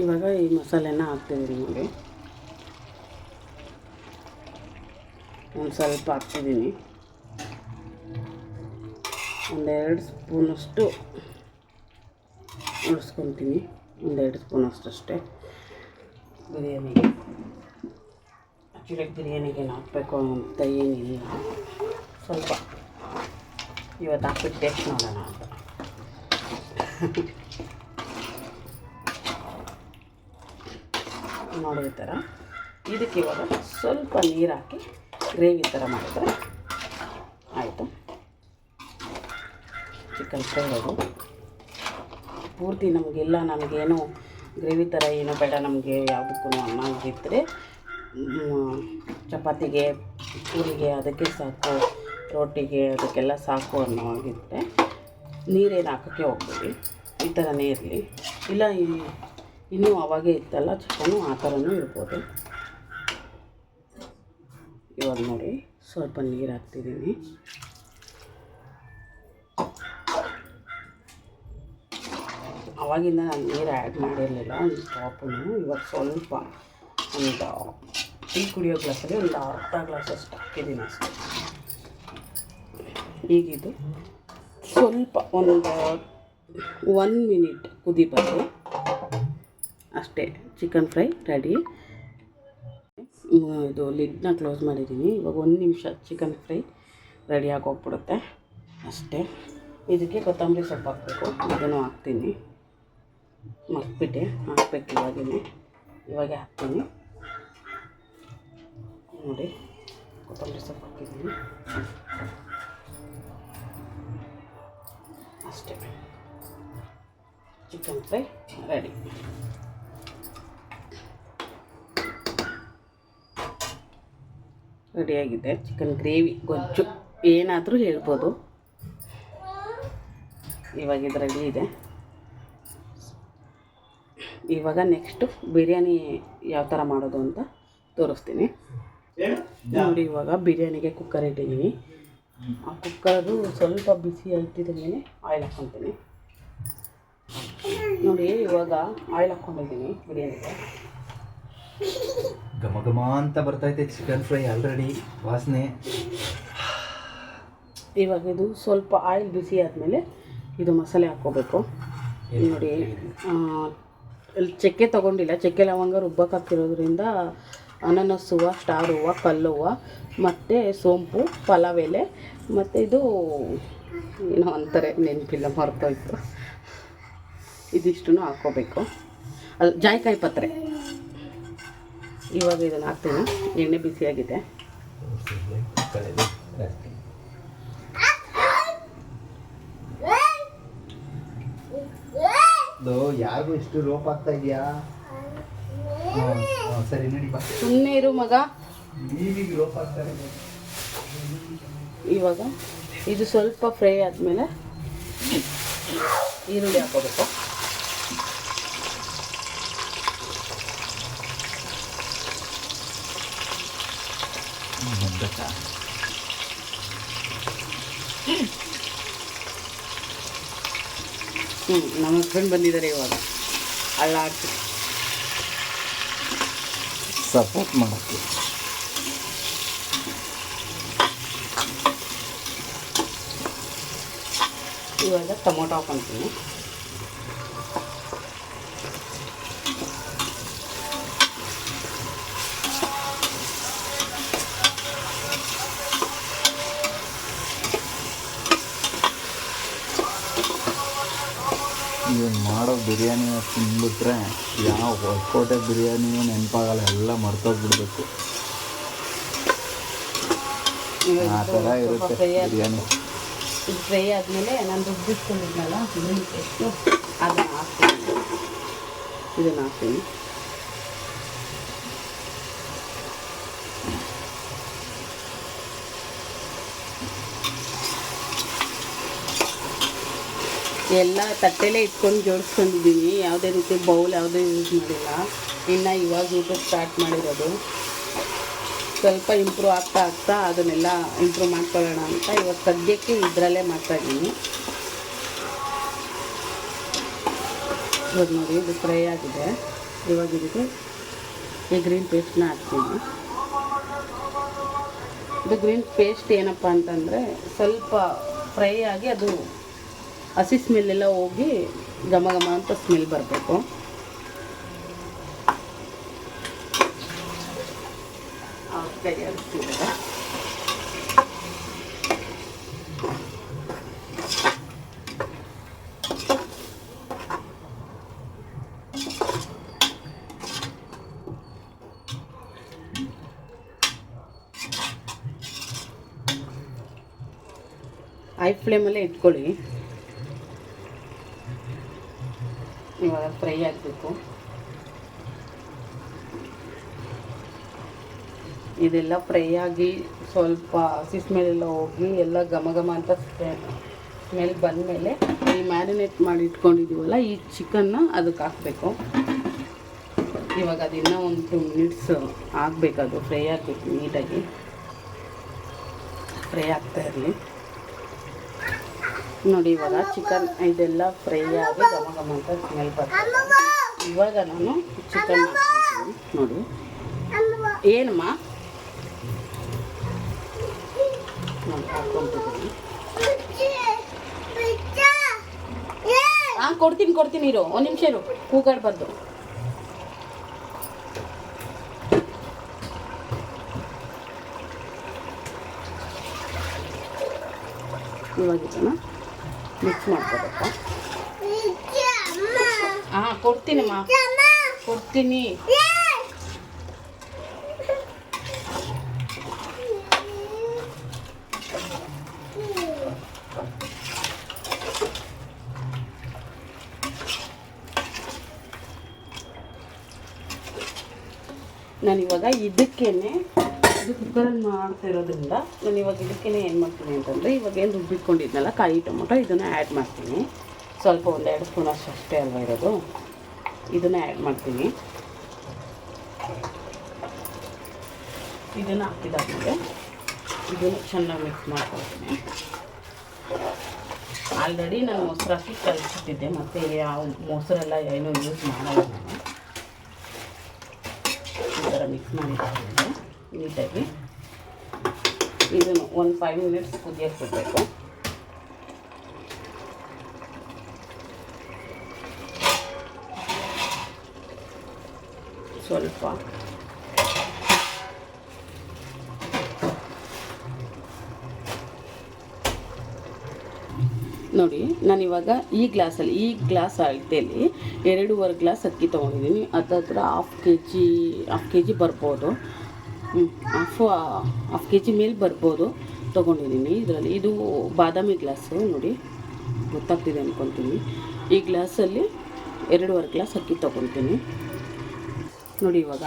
ಇವಾಗ ಈ ಮಸಾಲೆನ ಹಾಕ್ತಿದ್ದೀನಿ. ನೋಡಿ ಒಂದು ಸ್ವಲ್ಪ ಹಾಕ್ತಿದ್ದೀನಿ, 1-2 ಸ್ಪೂನಷ್ಟು ಉಳಿಸ್ಕೊತೀನಿ. 1-2 ಸ್ಪೂನಷ್ಟು ಅಷ್ಟೇ ಬಿರಿಯಾನಿಗೆ. ಆ್ಯಕ್ಚುಲಿ ಬಿರಿಯಾನಿಗೆ ಹಾಕಬೇಕು ಅಂತ ಏನಿಲ್ಲ, ಸ್ವಲ್ಪ ಇವತ್ತು ಹಾಕ್ಬಿಟ್ಟು ಟೇಸ್ಟ್ ನೋಡೋಣ ಅಂತ. ನೋಡಿ ಈ ಥರ. ಇದಕ್ಕೆ ಇವಾಗ ಸ್ವಲ್ಪ ನೀರು ಹಾಕಿ ಗ್ರೇವಿ ಥರ ಮಾಡಿದ್ರೆ ಆಯಿತು ಚಿಕನ್ ಫ್ರೈ. ಅದು ಪೂರ್ತಿ ನಮಗೆಲ್ಲ, ನನಗೇನು ಗ್ರೇವಿ ಥರ ಏನೂ ಬೇಡ, ನಮಗೆ ಯಾವುದಕ್ಕೂ ಅನ್ನೋದಿದ್ದರೆ ಚಪಾತಿಗೆ, ಪೂರಿಗೆ ಅದಕ್ಕೆ ಸಾಕು, ರೋಟಿಗೆ ಅದಕ್ಕೆಲ್ಲ ಸಾಕು ಅನ್ನೋವಾಗಿದ್ದರೆ ನೀರೇನು ಹಾಕೋಕ್ಕೆ ಹೋಗ್ಬೇಡಿ, ಈ ಥರನೇ ಇರಲಿ. ಇಲ್ಲ ಇನ್ನೂ ಅವಾಗೇ ಇತ್ತಲ್ಲ ಚಿಕನು, ಆ ಥರನೂ ಇರ್ಬೋದು. ಇವಾಗ ನೋಡಿ ಸ್ವಲ್ಪ ನೀರು ಹಾಕ್ತಿದ್ದೀನಿ. ಆವಾಗಿಂದ ನಾನು ನೀರು ಆ್ಯಡ್ ಮಾಡಿರಲಿಲ್ಲ, ಒಂದು ಟಾಪನ್ನು. ಇವಾಗ ಸ್ವಲ್ಪ ಒಂದು ಟೀ ಕುಡಿಯೋ ಗ್ಲಾಸಲ್ಲಿ ಒಂದು ಅರ್ಧ ಗ್ಲಾಸಷ್ಟು ಹಾಕಿದ್ದೀನಿ ಅಷ್ಟೇ. ಈಗಿದು ಸ್ವಲ್ಪ ಒಂದು 1 ಮಿನಿಟ್ ಕುದಿ ಬರಲಿ ಅಷ್ಟೇ. Chicken fry ready. ಇದು ಲಿಡ್ನ ಕ್ಲೋಸ್ ಮಾಡಿದ್ದೀನಿ. ಇವಾಗ 1 ನಿಮಿಷ ಚಿಕನ್ ಫ್ರೈ ರೆಡಿಯಾಗಿ ಹೋಗ್ಬಿಡುತ್ತೆ ಅಷ್ಟೇ. ಇದಕ್ಕೆ ಕೊತ್ತಂಬರಿ ಸೊಪ್ಪು ಹಾಕಬೇಕು, ಅದನ್ನು ಹಾಕ್ತೀನಿ. ಮರ್ತ್ಬಿಟ್ಟೆ ಹಾಕ್ಬೇಕು ಇವಾಗೆ ಹಾಕ್ತೀನಿ ನೋಡಿ. ಕೊತ್ತಂಬರಿ ಸೊಪ್ಪು ಹಾಕಿದ್ದೀನಿ ಅಷ್ಟೇ. Chicken fry ready. ರೆಡಿಯಾಗಿದೆ ಚಿಕನ್ ಗ್ರೇವಿ, ಗೊಜ್ಜು ಏನಾದರೂ ಹೇಳ್ಬೋದು. ಇವಾಗ ಇದು ರೆಡಿ ಇದೆ. ಇವಾಗ ನೆಕ್ಸ್ಟು ಬಿರಿಯಾನಿ ಯಾವ ಥರ ಮಾಡೋದು ಅಂತ ತೋರಿಸ್ತೀನಿ ನೋಡಿ. ಇವಾಗ ಬಿರಿಯಾನಿಗೆ ಕುಕ್ಕರ್ ಇಟ್ಟಿದ್ದೀನಿ. ಆ ಕುಕ್ಕರು ಸ್ವಲ್ಪ ಬಿಸಿ ಆಗ್ತಿದ್ದ ಮೇಲೆ ಆಯಿಲ್ ಹಾಕ್ಕೊತೀನಿ ನೋಡಿ. ಇವಾಗ ಆಯಿಲ್ ಹಾಕ್ಕೊಂಡಿದ್ದೀನಿ ಬಿರಿಯಾನಿಗೆ. ಘಮ ಘಮ ಅಂತ ಬರ್ತೈತೆ ಚಿಕನ್ ಫ್ರೈ ಆಲ್ರೆಡಿ ವಾಸನೆ. ಇವಾಗ ಇದು ಸ್ವಲ್ಪ ಆಯಿಲ್ ಬಿಸಿ ಆದಮೇಲೆ ಇದು ಮಸಾಲೆ ಹಾಕ್ಕೋಬೇಕು ನೋಡಿ. ಚಕ್ಕೆ ತೊಗೊಂಡಿಲ್ಲ, ಚಕ್ಕೆ ಲವಂಗ ರುಬ್ಬಕ್ಕೆ ಹಾಕಿರೋದ್ರಿಂದ ಅನಾನಸ್ ಹೂವು, ಸ್ಟಾರ್ ಹೂವು, ಕಲ್ಲು ಹೂವು ಮತ್ತು ಸೋಂಪು, ಪಲಾವ್ ಎಲೆ ಮತ್ತು ಇದು ಏನೋ ಅಂತಾರೆ ನೆನಪಿಲ್ಲ, ಮರ್ತೋಯ್ತು. ಇದಿಷ್ಟನ್ನು ಹಾಕ್ಕೋಬೇಕು. ಅದು ಜಾಯಿಕಾಯಿ ಪತ್ರೆ. ಇವಾಗ ಇದನ್ನು ಹಾಕ್ತೀನಿ. ಎಣ್ಣೆ ಬಿಸಿಯಾಗಿದೆ. ಯಾರಿಗೂ ಎಷ್ಟು ರೋಪ್ ಆಗ್ತಾ ಇದೆಯಾ? ಸರಿ ನಡಿ ಬಾ, ಸುಮ್ಮನೆ ಇರು ಮಗ. ಈಗ ರೋಪ್ ಆಗ್ತಾರೆ. ಇವಾಗ ಇದು ಸ್ವಲ್ಪ ಫ್ರೈ ಆದಮೇಲೆ ಈರುಳ್ಳಿ ಹಾಕೋಬೇಕು. ನಮ್ಮ ಹಸ್ಬೆಂಡ್ ಬಂದಿದ್ದಾರೆ ಇವಾಗ ಅಲ್ಲಾಡ್ಸಿ ಸಪೋರ್ಟ್ ಮಾಡೋಕ್ಕೆ. ಇವಾಗ ಟೊಮೊಟೊ ಹಾಕ್ಕೊತೀನಿ. ಇವನು ಮಾಡೋ ಬಿರಿಯಾನಿ ತಿಂದ್ಬಿಟ್ರೆ ಯಾವ ಹೊಸಕೋಟೆ ಬಿರಿಯಾನಿಯೂ ನೆನಪಾಗಲ್ಲ, ಎಲ್ಲ ಮರ್ತೋಗ್ಬಿಡ್ಬೇಕು. ಆ ಥರ ಇರುತ್ತೆ ಬಿರಿಯಾನಿ. ಇದು ಫ್ರೈ ಆದಮೇಲೆ ನಾನು ರುಬ್ಬಿಸ್ಕೊಂಡಿದ್ನಲ್ಲ ಗ್ರೀನ್ ಪೇಸ್ಟು ಅದನ್ನು ಹಾಕ್ತೀನಿ. ಇದನ್ನು ಹಾಕ್ತೀನಿ. ಎಲ್ಲ ತಟ್ಟೆಲೇ ಇಟ್ಕೊಂಡು ಜೋಡಿಸ್ಕೊಂಡಿದ್ದೀನಿ. ಯಾವುದೇ ರೀತಿ ಬೌಲ್ ಯಾವುದೇ ಯೂಸ್ ಮಾಡಿಲ್ಲ. ಇನ್ನು ಇವಾಗ ಯೂಟ್ಯೂಬ್ ಸ್ಟಾರ್ಟ್ ಮಾಡಿರೋದು. ಸ್ವಲ್ಪ ಇಂಪ್ರೂವ್ ಆಗ್ತಾ ಅದನ್ನೆಲ್ಲ ಇಂಪ್ರೂವ್ ಮಾಡ್ಕೊಳ್ಳೋಣ ಅಂತ ಇವಾಗ ಸದ್ಯಕ್ಕೆ ಇದರಲ್ಲೇ ಮಾಡ್ತಾಯಿದ್ದೀನಿ. ಇವಾಗ ನೋಡಿ ಇದು ಫ್ರೈ ಆಗಿದೆ. ಇವಾಗ ಇದಕ್ಕೆ ಈ ಗ್ರೀನ್ ಪೇಸ್ಟ್ನ ಹಾಕ್ತೀನಿ. ಇದು ಗ್ರೀನ್ ಪೇಸ್ಟ್ ಏನಪ್ಪ ಅಂತಂದರೆ ಸ್ವಲ್ಪ ಫ್ರೈ ಆಗಿ ಅದು ಹಸಿ ಸ್ಮೆಲ್ಲೆಲ್ಲ ಹೋಗಿ ಘಮ ಘಮ ಅಂತ ಸ್ಮೆಲ್ ಬರಬೇಕು. ಕೈ ಆಡಿಸ್ತಿದ್ದಾರೆ. ಹೈ ಫ್ಲೇಮಲ್ಲೇ ಇಟ್ಕೊಳ್ಳಿ. ಇವಾಗ ಫ್ರೈ ಆಗಬೇಕು. ಇದೆಲ್ಲ ಫ್ರೈ ಆಗಿ ಸ್ವಲ್ಪ ಹಸಿ ಸ್ಮೆಲ್ಲೆಲ್ಲ ಹೋಗಿ ಎಲ್ಲ ಘಮ ಘಮ ಅಂತ ಸ್ಮೆಲ್ ಬಂದಮೇಲೆ ಈ ಮ್ಯಾರಿನೇಟ್ ಮಾಡಿ ಇಟ್ಕೊಂಡಿದ್ದೀವಲ್ಲ ಈ ಚಿಕನ್ನ ಅದಕ್ಕೆ ಹಾಕಬೇಕು. ಇವಾಗ ಅದು ಇನ್ನೂ ಒಂದು 2 ಮಿನಿಟ್ಸ್ ಆಗಬೇಕದು ಫ್ರೈ ಆಗಬೇಕು. ನೀಟಾಗಿ ಫ್ರೈ ಆಗ್ತಾ ಇರಲಿ ನೋಡಿ. ಇವಾಗ ಚಿಕನ್ ಇದೆಲ್ಲ ಫ್ರೈ ಆಗಿ ಘಮ ಘಮ ಅಂತ ಸ್ಮೆಲ್ ಬರ್ತದೆ. ಇವಾಗ ನಾನು ಚಿಕನ್ ಹಾಕ್ತೀನಿ ನೋಡಿ. ಏನಮ್ಮ ನೋಡಿ ಹಾಕ್ಕೊಂತಿದ್ದೀನಿ. ಹಾಂ ಕೊಡ್ತೀನಿ ಇರು, ಒಂದು ನಿಮಿಷ ಇರು, ಕೂಗಾಡಬಾರ್ದು. ಇವಾಗ ಇದನ್ನು ಮಿಕ್ಸ್ ಮಾಡ್ಕೋಬೇಕು. ಹಾಂ ಕೊಡ್ತೀನಮ್ಮ, ಕೊಡ್ತೀನಿ. ನಾನಿವಾಗ ಇದಕ್ಕೇನೆ ಇದು ಕುಕ್ಕರಲ್ಲಿ ಮಾಡ್ತಿರೋದ್ರಿಂದ ನಾನು ಇವಾಗ ಇದಕ್ಕೇನೆ ಏನು ಮಾಡ್ತೀನಿ ಅಂತಂದರೆ, ಇವಾಗ ಏನು ರುಬ್ಬಿಟ್ಕೊಂಡಿದ್ನಲ್ಲ ಕಾಯಿ ಟೊಮೊಟೊ, ಇದನ್ನು ಆ್ಯಡ್ ಮಾಡ್ತೀನಿ. ಸ್ವಲ್ಪ ಒಂದು 2 ಸ್ಪೂನ್ ಅಷ್ಟೇ ಅಲ್ವಾ ಇರೋದು, ಇದನ್ನು ಆ್ಯಡ್ ಮಾಡ್ತೀನಿ. ಇದನ್ನು ಹಾಕಿದಾದ್ಮೇಲೆ ಇದನ್ನು ಚೆನ್ನಾಗಿ ಮಿಕ್ಸ್ ಮಾಡ್ಕೊಳ್ತೀನಿ. ಆಲ್ರೆಡಿ ನಾನು ಮೊಸರು ಹಾಕಿ ಕಲಿಸಿಟ್ಟಿದ್ದೆ, ಮತ್ತು ಯಾವ ಮೊಸರೆಲ್ಲ ಏನೂ ಯೂಸ್ ಮಾಡಲ್ಲ ನಾನು. ಈ ಥರ ಮಿಕ್ಸ್ ಮಾಡಿದ್ದಾದ್ಮೇಲೆ ನೀಟಾಗಿ ಇದನ್ನು ಒಂದು 5 ಮಿನಿಟ್ಸ್ ಕುದಿಯಕ್ಕೆ ಬಿಡಬೇಕು. ಸ್ವಲ್ಪ ನೋಡಿ, ನಾನಿವಾಗ ಈ ಗ್ಲಾಸ್ ಅಳತೆಯಲ್ಲಿ 2.5 ಗ್ಲಾಸ್ ಅಕ್ಕಿ ತೊಗೊಂಡಿದ್ದೀನಿ. ಹತ್ತಿರ ಹಾಫ್ ಕೆ ಜಿ ಬರ್ಬೋದು, ಹಾಫ್ ಕೆ ಜಿ ಮೇಲೆ ಬರ್ಬೋದು ತೊಗೊಂಡಿದ್ದೀನಿ. ಇದರಲ್ಲಿ ಇದು ಬಾದಾಮಿ ಗ್ಲಾಸು, ನೋಡಿ ಗೊತ್ತಾಗ್ತಿದೆ ಅಂದ್ಕೊತೀನಿ. ಈ ಗ್ಲಾಸಲ್ಲಿ 2.5 ಗ್ಲಾಸ್ ಅಕ್ಕಿ ತೊಗೊತೀನಿ. ನೋಡಿ ಇವಾಗ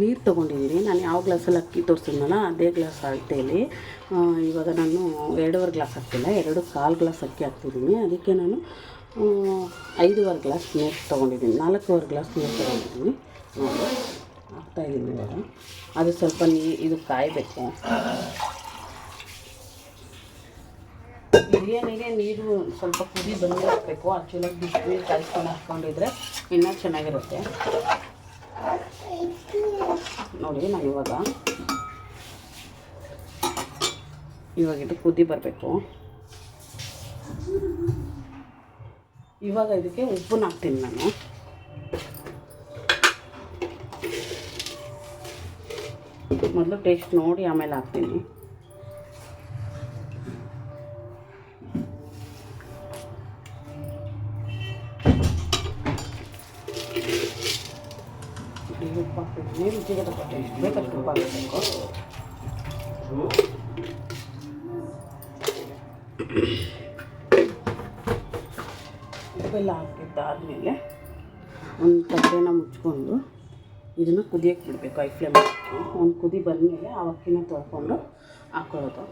ನೀರು ತೊಗೊಂಡಿದ್ದೀನಿ. ನಾನು ಯಾವ ಗ್ಲಾಸಲ್ಲಿ ಅಕ್ಕಿ ತೋರಿಸಿದ್ನಲ್ಲ ಅದೇ ಗ್ಲಾಸ್ ಅಳತೆಯಲ್ಲಿ ಇವಾಗ ನಾನು 2.5 ಗ್ಲಾಸ್ ಹಾಕ್ತಿಲ್ಲ, 2.25 ಗ್ಲಾಸ್ ಅಕ್ಕಿ ಹಾಕ್ತಿದ್ದೀನಿ. ಅದಕ್ಕೆ ನಾನು 5.5 ಗ್ಲಾಸ್ ನೀರು ತೊಗೊಂಡಿದ್ದೀನಿ, 4.25 ಗ್ಲಾಸ್ ನೀರು ತೊಗೊಂಡಿದ್ದೀನಿ. ನೋಡಿ ಹಾಕ್ತಾಯಿದ್ದೀನಿ ಇವಾಗ. ಅದು ಸ್ವಲ್ಪ ಇದು ಕಾಯಬೇಕು. ಬಿರಿಯಾನಿಗೆ ನೀರು ಸ್ವಲ್ಪ ಕುದಿ ಬಂದು ಹಾಕಬೇಕು. ಆ್ಯಕ್ಚುಲಾಗಿ ಬಿಸಿನೀರು ಕಾಯಿಸ್ಕೊಂಡು ಹಾಕ್ಕೊಂಡಿದ್ರೆ ಇನ್ನೂ ಚೆನ್ನಾಗಿರುತ್ತೆ. ನೋಡಿ ನಾನು ಇವಾಗ ಇದು ಕುದಿ ಬರಬೇಕು. ಇವಾಗ ಇದಕ್ಕೆ ಉಪ್ಪನ್ನ ಹಾಕ್ತೀನಿ ನಾನು. ಮೊದಲು ಟೇಸ್ಟ್ ನೋಡಿ ಆಮೇಲೆ ಹಾಕ್ತೀನಿ. ಉಪ್ಪು ಹಾಕ್ತಿದ್ದೀನಿ, ರುಚಿಗೆ ತಗೊಳ್ಳಿ, ಎಷ್ಟು ಬೇಕಷ್ಟು ಉಪ್ಪು ಹಾಕಬೇಕು. ಉಪ್ಪೆಲ್ಲ ಹಾಕಿದ್ದಾದಮೇಲೆ ಒಂದು ತಟ್ಟೆನ ಮುಚ್ಕೊಂಡು ಇದನ್ನು ಕುದಿಯೋಕ್ಕೆ ಬಿಡಬೇಕು. ಐ ಫ್ಲೇಮ್ ಹಾಕಿ ಒಂದು ಕುದಿ ಬಂದಮೇಲೆ ಆ ಅಕ್ಕಿನ ತೊಳ್ಕೊಂಡು ಹಾಕ್ಕೊಳ್ಳೋದು.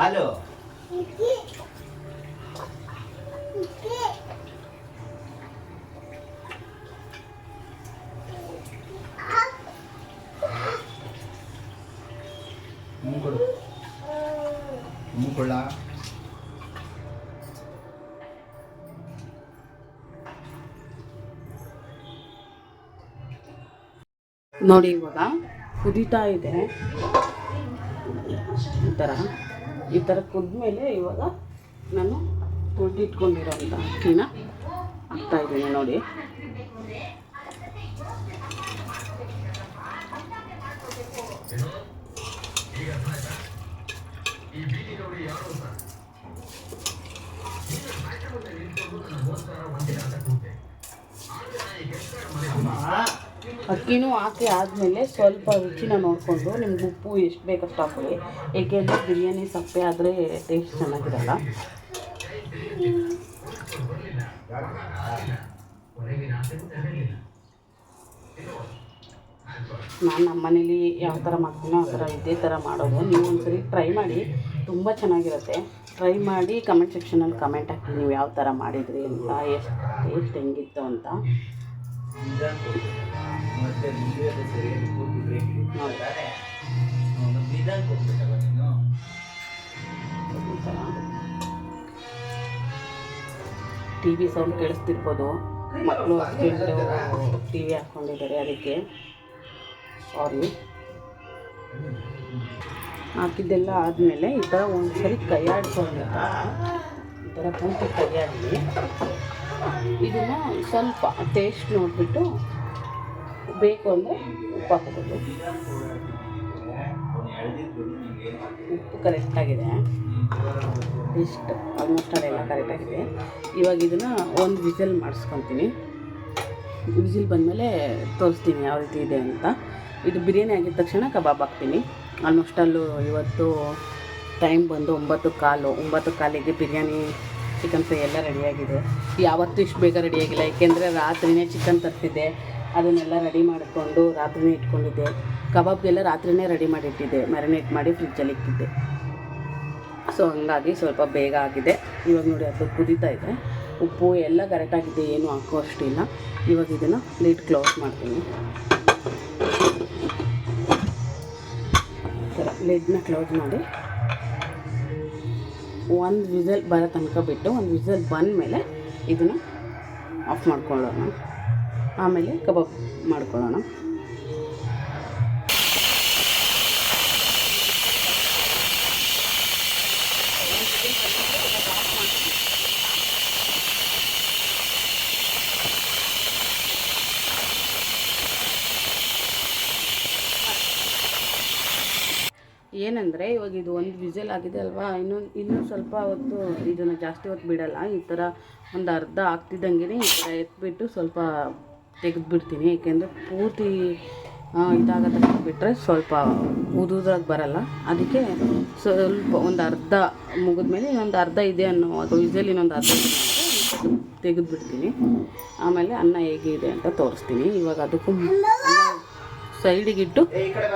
ಹಲೋ ಮೂಕೊಳ್ಳ ನೋಡಿ ಇವಾಗ ಕುದೀತಾ ಇದೆ. ಈ ಥರ ಕುದ್ಮೇಲೆ ಇವಾಗ ನಾನು ತೊಳೆದಿಟ್ಕೊಂಡಿರೋಂಥ ಅಕ್ಕಿನ ಹಾಕ್ತಾಯಿದ್ದೀನಿ. ನೋಡಿ ಅಕ್ಕಿನೂ ಹಾಕಿ ಆದಮೇಲೆ ಸ್ವಲ್ಪ ರುಚಿನ ನೋಡಿಕೊಂಡು ನಿಮ್ಗೆ ಉಪ್ಪು ಎಷ್ಟು ಬೇಕಷ್ಟು ಹಾಕೊಳ್ಳಿ. ಏಕೆಂದರೆ ಬಿರಿಯಾನಿ ಸಪ್ಪೆ ಆದರೆ ಟೇಸ್ಟ್ ಚೆನ್ನಾಗಿರಲ್ಲ. ನಾನು ನಮ್ಮ ಮನೇಲಿ ಯಾವ ಥರ ಮಾಡ್ತೀನೋ ಆ ಥರ ಇದೇ ಥರ ಮಾಡೋದು. ನೀವು ಒಂದ್ಸರಿ ಟ್ರೈ ಮಾಡಿ, ತುಂಬ ಚೆನ್ನಾಗಿರುತ್ತೆ. ಟ್ರೈ ಮಾಡಿ ಕಮೆಂಟ್ ಸೆಕ್ಷನಲ್ಲಿ ಕಮೆಂಟ್ ಹಾಕಿ ನೀವು ಯಾವ ಥರ ಮಾಡಿದ್ರಿ ಅಂತ, ಎಷ್ಟು ಟೇಸ್ಟ್ ಹೆಂಗಿತ್ತು ಅಂತ. ಟಿ ವಿ ಸೌಂಡ್ ಕೇಳಿಸ್ತಿರ್ಬೋದು, ಮಕ್ಕಳು ಹಸ್ಬೆಂಡು ಟಿ ವಿ ಹಾಕ್ಕೊಂಡಿದ್ದಾರೆ, ಅದಕ್ಕೆ ಸಾರಿ. ಹಾಕಿದ್ದೆಲ್ಲ ಆದಮೇಲೆ ಈ ಥರ ಒಂದು ಸರಿ ಕೈ ಆಡಿಸ್ಕೊಂಡು ಈ ಥರ ಪೂರ್ತಿ ಕೈ ಆಡಿ ಇದನ್ನು ಸ್ವಲ್ಪ ಟೇಸ್ಟ್ ನೋಡಿಬಿಟ್ಟು ಬೇಕು ಅಂದರೆ ಉಪ್ಪು ಹಾಕೋದು. ಉಪ್ಪು ಕರೆಕ್ಟಾಗಿದೆ, ಇಷ್ಟು ಆಲ್ಮೋಸ್ಟ್ ಅದೆಲ್ಲ ಕರೆಕ್ಟಾಗಿದೆ. ಇವಾಗ ಇದನ್ನು ಒಂದು ವಿಸಿಲ್ ಮಾಡಿಸ್ಕೊತೀನಿ. ವಿಸಿಲ್ ಬಂದಮೇಲೆ ತೋರಿಸ್ತೀನಿ ಯಾವ ರೀತಿ ಇದೆ ಅಂತ. ಇದು ಬಿರಿಯಾನಿ ಆಗಿದ ತಕ್ಷಣ ಕಬಾಬ್ ಹಾಕ್ತೀನಿ. ಆಲ್ಮೋಸ್ಟ್ ಅಲ್ಲೂ ಇವತ್ತು ಟೈಮ್ ಬಂದು 9:15 ಬಿರಿಯಾನಿ ಚಿಕನ್ ಫ್ರೈ ಎಲ್ಲ ರೆಡಿಯಾಗಿದೆ. ಯಾವತ್ತೂ ಇಷ್ಟು ಬೇಗ ರೆಡಿಯಾಗಿಲ್ಲ, ಏಕೆಂದರೆ ರಾತ್ರಿಯೇ ಚಿಕನ್ ತರ್ತಿದ್ದೆ, ಅದನ್ನೆಲ್ಲ ರೆಡಿ ಮಾಡಿಕೊಂಡು ರಾತ್ರಿಯೇ ಇಟ್ಕೊಂಡಿದ್ದೆ. ಕಬಾಬ್ಗೆಲ್ಲ ರಾತ್ರಿಯೇ ರೆಡಿ ಮಾಡಿ ಇಟ್ಟಿದ್ದೆ, ಮ್ಯಾರಿನೇಟ್ ಮಾಡಿ ಫ್ರಿಜ್ಜಲ್ಲಿ ಇಟ್ಟಿದ್ದೆ. ಸೊ ಹಂಗಾಗಿ ಸ್ವಲ್ಪ ಬೇಗ ಆಗಿದೆ. ಇವಾಗ ನೋಡಿ ಅದು ಕುದೀತಾ ಇದೆ, ಉಪ್ಪು ಎಲ್ಲ ಕರೆಕ್ಟಾಗಿದೆ, ಏನು ಹಾಕೋ ಅಷ್ಟಿಲ್ಲ. ಇವಾಗ ಇದನ್ನು ಲಿಡ್ ಕ್ಲೋಸ್ ಮಾಡ್ತೀನಿ. ಈ ಥರ ಲಿಡ್ನ ಕ್ಲೋಸ್ ಮಾಡಿ ಒಂದು ವಿಸಲ್ ಬರೋ ತನಕ ಬಿಟ್ಟು, ಒಂದು ವಿಸಲ್ ಬಂದಮೇಲೆ ಇದನ್ನು ಆಫ್ ಮಾಡ್ಕೊಳ್ಳೋಣ. ಆಮೇಲೆ ಕಬಾಬ್ ಮಾಡ್ಕೊಳ್ಳೋಣ. ಏನಂದರೆ ಇವಾಗ ಇದು ಒಂದು ವಿಸಲ್ ಆಗಿದೆ ಅಲ್ವಾ, ಇನ್ನೂ ಸ್ವಲ್ಪ ಹೊತ್ತು ಇದನ್ನು ಜಾಸ್ತಿ ಹೊತ್ತು ಬಿಡಲ್ಲ. ಈ ಥರ ಒಂದು ಅರ್ಧ ಆಗ್ತಿದ್ದಂಗೆ ಈ ಥರ ಎತ್ಬಿಟ್ಟು ಸ್ವಲ್ಪ ತೆಗೆದುಬಿಡ್ತೀನಿ. ಏಕೆಂದರೆ ಪೂರ್ತಿ ಇದಾಗ ತಕ್ಷಣ ಬಿಟ್ಟರೆ ಸ್ವಲ್ಪ ಉದುರಾಗಿ ಬರಲ್ಲ. ಅದಕ್ಕೆ ಸ್ವಲ್ಪ ಒಂದು ಅರ್ಧ ಮುಗಿದ್ಮೇಲೆ ಇನ್ನೊಂದು ಅರ್ಧ ಇದೆ ಅನ್ನೋವಾಗ ವಿಸಲ್ ಇನ್ನೊಂದು ಅರ್ಧ ತೆಗೆದುಬಿಡ್ತೀನಿ. ಆಮೇಲೆ ಅನ್ನ ಹೇಗಿದೆ ಅಂತ ತೋರಿಸ್ತೀನಿ. ಇವಾಗ ಅದಕ್ಕೂ ಸೈಡಿಗಿಟ್ಟು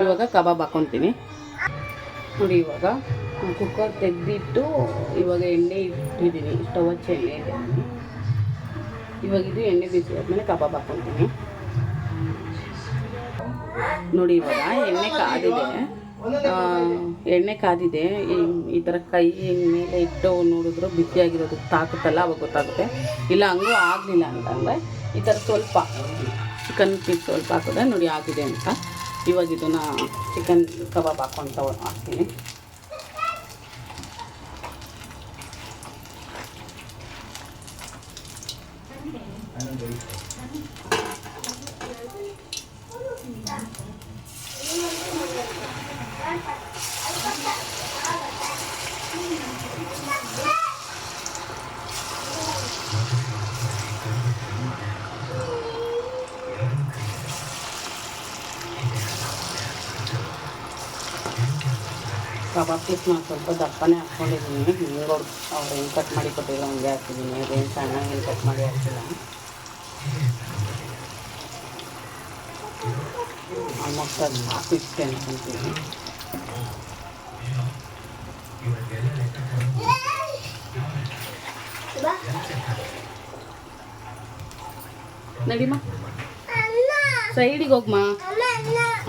ಇವಾಗ ಕಬಾಬ್ ಹಾಕ್ಕೊತೀನಿ. ನೋಡಿ ಇವಾಗ ಕುಕ್ಕರ್ ತೆಗೆದಿಟ್ಟು ಇವಾಗ ಎಣ್ಣೆ ಇಟ್ಟಿದ್ದೀನಿ, ಸ್ಟವ್ ಹಚ್ಚಿ ಎಣ್ಣೆ ಇಟ್ಟಿದ್ದೀನಿ. ಇವಾಗ ಇದು ಎಣ್ಣೆ ಬಿಸಿ ಆದಮೇಲೆ ಕಬಾಬ್ ಹಾಕ್ಕೊತೀನಿ. ನೋಡಿ ಇವಾಗ ಎಣ್ಣೆ ಕಾದಿದೆ. ಈ ಥರ ಕೈ ಮೇಲೆ ಇಟ್ಟು ನೋಡಿದ್ರು ಬಿಸಿಯಾಗಿರೋದು ತಾಕುತ್ತಲ್ಲ, ಅವಾಗ ಗೊತ್ತಾಗುತ್ತೆ. ಇಲ್ಲ ಹಂಗೂ ಆಗಲಿಲ್ಲ ಅಂತಂದರೆ ಈ ಥರ ಸ್ವಲ್ಪ ಚಿಕನ್ ಪೀಸ್ ಸ್ವಲ್ಪ ಹಾಕಿದ್ರೆ ನೋಡಿ ಆಗಿದೆ ಅಂತ. ಇವಾಗ ಇದನ್ನು ಚಿಕನ್ ಕಬಾಬ್ ಹಾಕ್ತೀನಿ. ಕಬಾಬ್ ಪೀಸ್ ನಾನು ಸ್ವಲ್ಪ ದಪ್ಪನೇ ಹಾಕ್ಕೊಂಡಿದ್ದೀನಿ. ಹಿಂಗೆ ಅವ್ರು ಏನು ಕಟ್ ಮಾಡಿ ಕೊಟ್ಟಿಲ್ಲ ಹಂಗೆ ಹಾಕ್ತಿದ್ದೀನಿ. ಅದೇನು ಸಣ್ಣ ಏನು ಕಟ್ ಮಾಡಿ ಹಾಕ್ತಿಲ್ಲ. ಆಲ್ಮೋಸ್ಟ್ ಅದು ಇಷ್ಟೇ ಅನ್ಕೊಂತೀನಿ. ನಡಿಮ್ಮ ಸೈಡಿಗೆ ಹೋಗ್ಮಾ.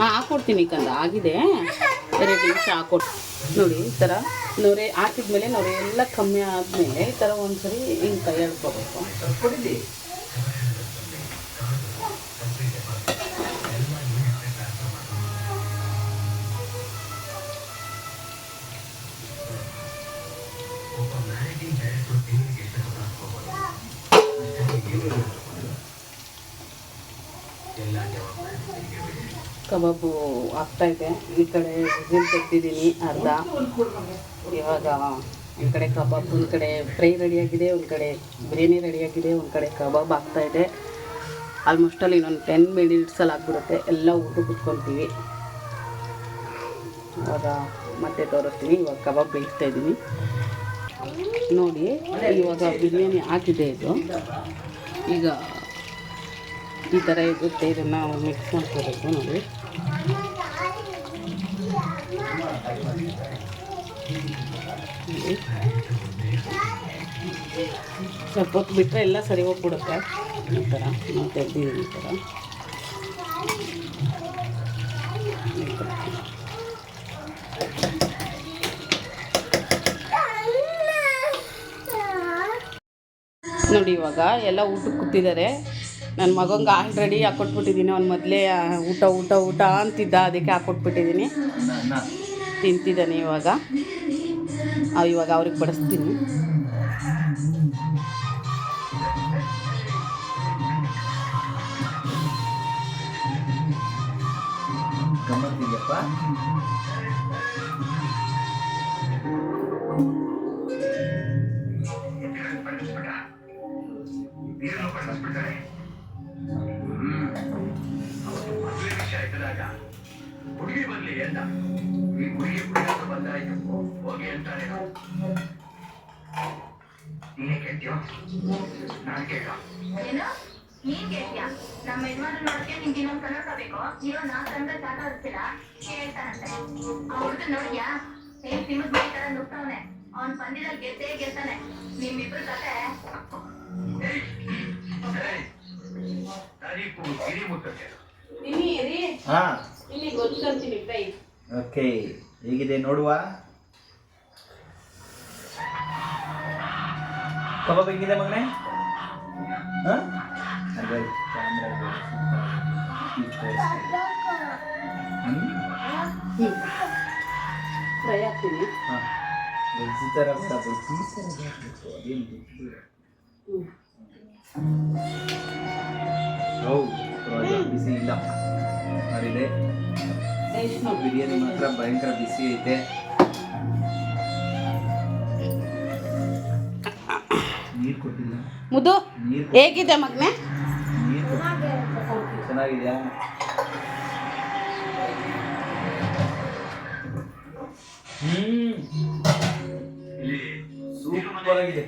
ಹಾಕ್ಕೊಡ್ತೀನಿ ಕಂದ, ಆಗಿದೆ 2 ನಿಮಿಷ ಹಾಕ್ಕೊಡ್ತೀನಿ. ನೋಡಿ ಈ ಥರ ನೊರೆ ಹಾಕಿದ್ಮೇಲೆ ನೊರೆ ಎಲ್ಲ ಕಮ್ಮಿ ಆದಮೇಲೆ ಈ ಥರ ಒಂದ್ಸರಿ ಹಿಂಗೆ ಕೈ ಆಡ್ಕೋಬೇಕು. ಕಬಾಬು ಆಗ್ತಾಯಿದೆ. ಈ ಕಡೆ ವಿಸಿಲ್ ತೆಗ್ದಿದ್ದೀನಿ ಅರ್ಧ. ಇವಾಗ ಒಂದು ಕಡೆ ಕಬಾಬ್, ಒಂದು ಕಡೆ ಫ್ರೈ ರೆಡಿಯಾಗಿದೆ, ಒಂದು ಕಡೆ ಬಿರಿಯಾನಿ ರೆಡಿಯಾಗಿದೆ, ಒಂದು ಕಡೆ ಕಬಾಬ್ ಆಗ್ತಾಯಿದೆ. ಆಲ್ಮೋಸ್ಟಲ್ಲಿ ಇನ್ನೊಂದು 10 ಮಿನಿಟ್ಸಲ್ಲಿ ಆಗಿಬಿಡುತ್ತೆ. ಎಲ್ಲ ಊಟ ಕುತ್ಕೊಳ್ತೀವಿ. ಇವಾಗ ಮತ್ತೆ ತೋರಿಸ್ತೀನಿ. ಇವಾಗ ಕಬಾಬ್ ಬೇಯಿಸ್ತಾಯಿದ್ದೀನಿ. ನೋಡಿ ಇವಾಗ ಬಿರಿಯಾನಿ ಆಗಿದೆ. ಇದು ಈಗ ಈ ಥರ ಇರುತ್ತೆ. ಇದನ್ನು ಮಿಕ್ಸ್ ಮಾಡ್ಕೋಬೇಕು. ನೋಡಿ ಸ್ವಲ್ಪ ಹೊತ್ತು ಬಿಟ್ಟರೆ ಎಲ್ಲ ಸರಿ ಹೋಗ್ಬಿಡುತ್ತೆ. ಈ ಥರ ನಾವು ತೆಗ್ದಿದ್ದೀನಿ ಈ ಥರ. ನೋಡಿ ಇವಾಗ ಎಲ್ಲ ಊಟಕ್ಕೆ ಕೂತಿದ್ದಾರೆ. ನನ್ನ ಮಗಂಗೆ ಆಲ್ರೆಡಿ ಹಾಕ್ಕೊಟ್ಬಿಟ್ಟಿದ್ದೀನಿ. ಅವ್ನು ಮೊದಲೇ ಊಟ ಊಟ ಊಟ ಅಂತಿದ್ದ, ಅದಕ್ಕೆ ಹಾಕ್ಕೊಟ್ಬಿಟ್ಟಿದ್ದೀನಿ. ತಿಂತಿದ್ದಾನೆ ಇವಾಗ. ಇವಾಗ ಅವ್ರಿಗೆ ಬಡಿಸ್ತೀನಿ. ಹುಡುಗಿ ಬರ್ಲಿ ಎಂದ ಈ ಹುಡುಗಿ ಕುಡಿಯೋದು ಬಂದಾಯ್ತು ಹೋಗಿ ಅಂತಾನೆ. ನೀನೇ ಕೇಳ್ತೀಯೋ ನಾನು ಕೇಳ ಏನು ನೀನ್ ಕೇಳ್ತೀಯ? ನಮ್ಮ ಯಜಮಾನ ನೋಡಕ್ಕೆ ನಿಂಗೆ ಇನ್ನೊಂದು ಕನ್ನಡಬೇಕು. ಜೀವನ ಕಂಡ್ರೆ ಸಾಕಾಗ್ತಿಲ್ಲ ಕೇಳ್ತಾನಂತೆ. ಆ ಹುಡುಗ ನೋಡಿದ್ಯಾ ಹೇಗ್ ತಿಮ್ಮದ್ ಮೈ ತರ ನುಗ್ತವನೆ. ಅವ್ನ್ ಬಂದಿದಾಗ ಗೆದ್ದೇ ಗೆಲ್ತಾನೆ. ನಿಮ್ಮಿಬ್ರು ಕತೆ ತಾರೀಕು ಗಿರಿ ಮುಟ್ಟಕ್ಕೆ ಓಕೆ, ಹೇಗಿದೆ ನೋಡುವ. ಕಬಾಬ್ ಹೆಂಗಿದೆ ಮಗನೇ? ಫ್ರೈ ಹಾಕ್ತೀನಿ. ಬಿಸಿ ಇಲ್ಲ ಮಾಡಿದೆ. ಬಿರಿಯಾನಿ ಮಾತ್ರ ಭಯಂಕರ ಬಿಸಿ ಐತೆ. ನೀರು ಕೊಟ್ಟಿಲ್ಲ. ಮುದ್ದು ಹೇಗಿದೆ ಮಗನೇ? ನೀರು ಚೆನ್ನಾಗಿದೆಯಾ? ಸೂಪರ್ ಆಗಿದೆ.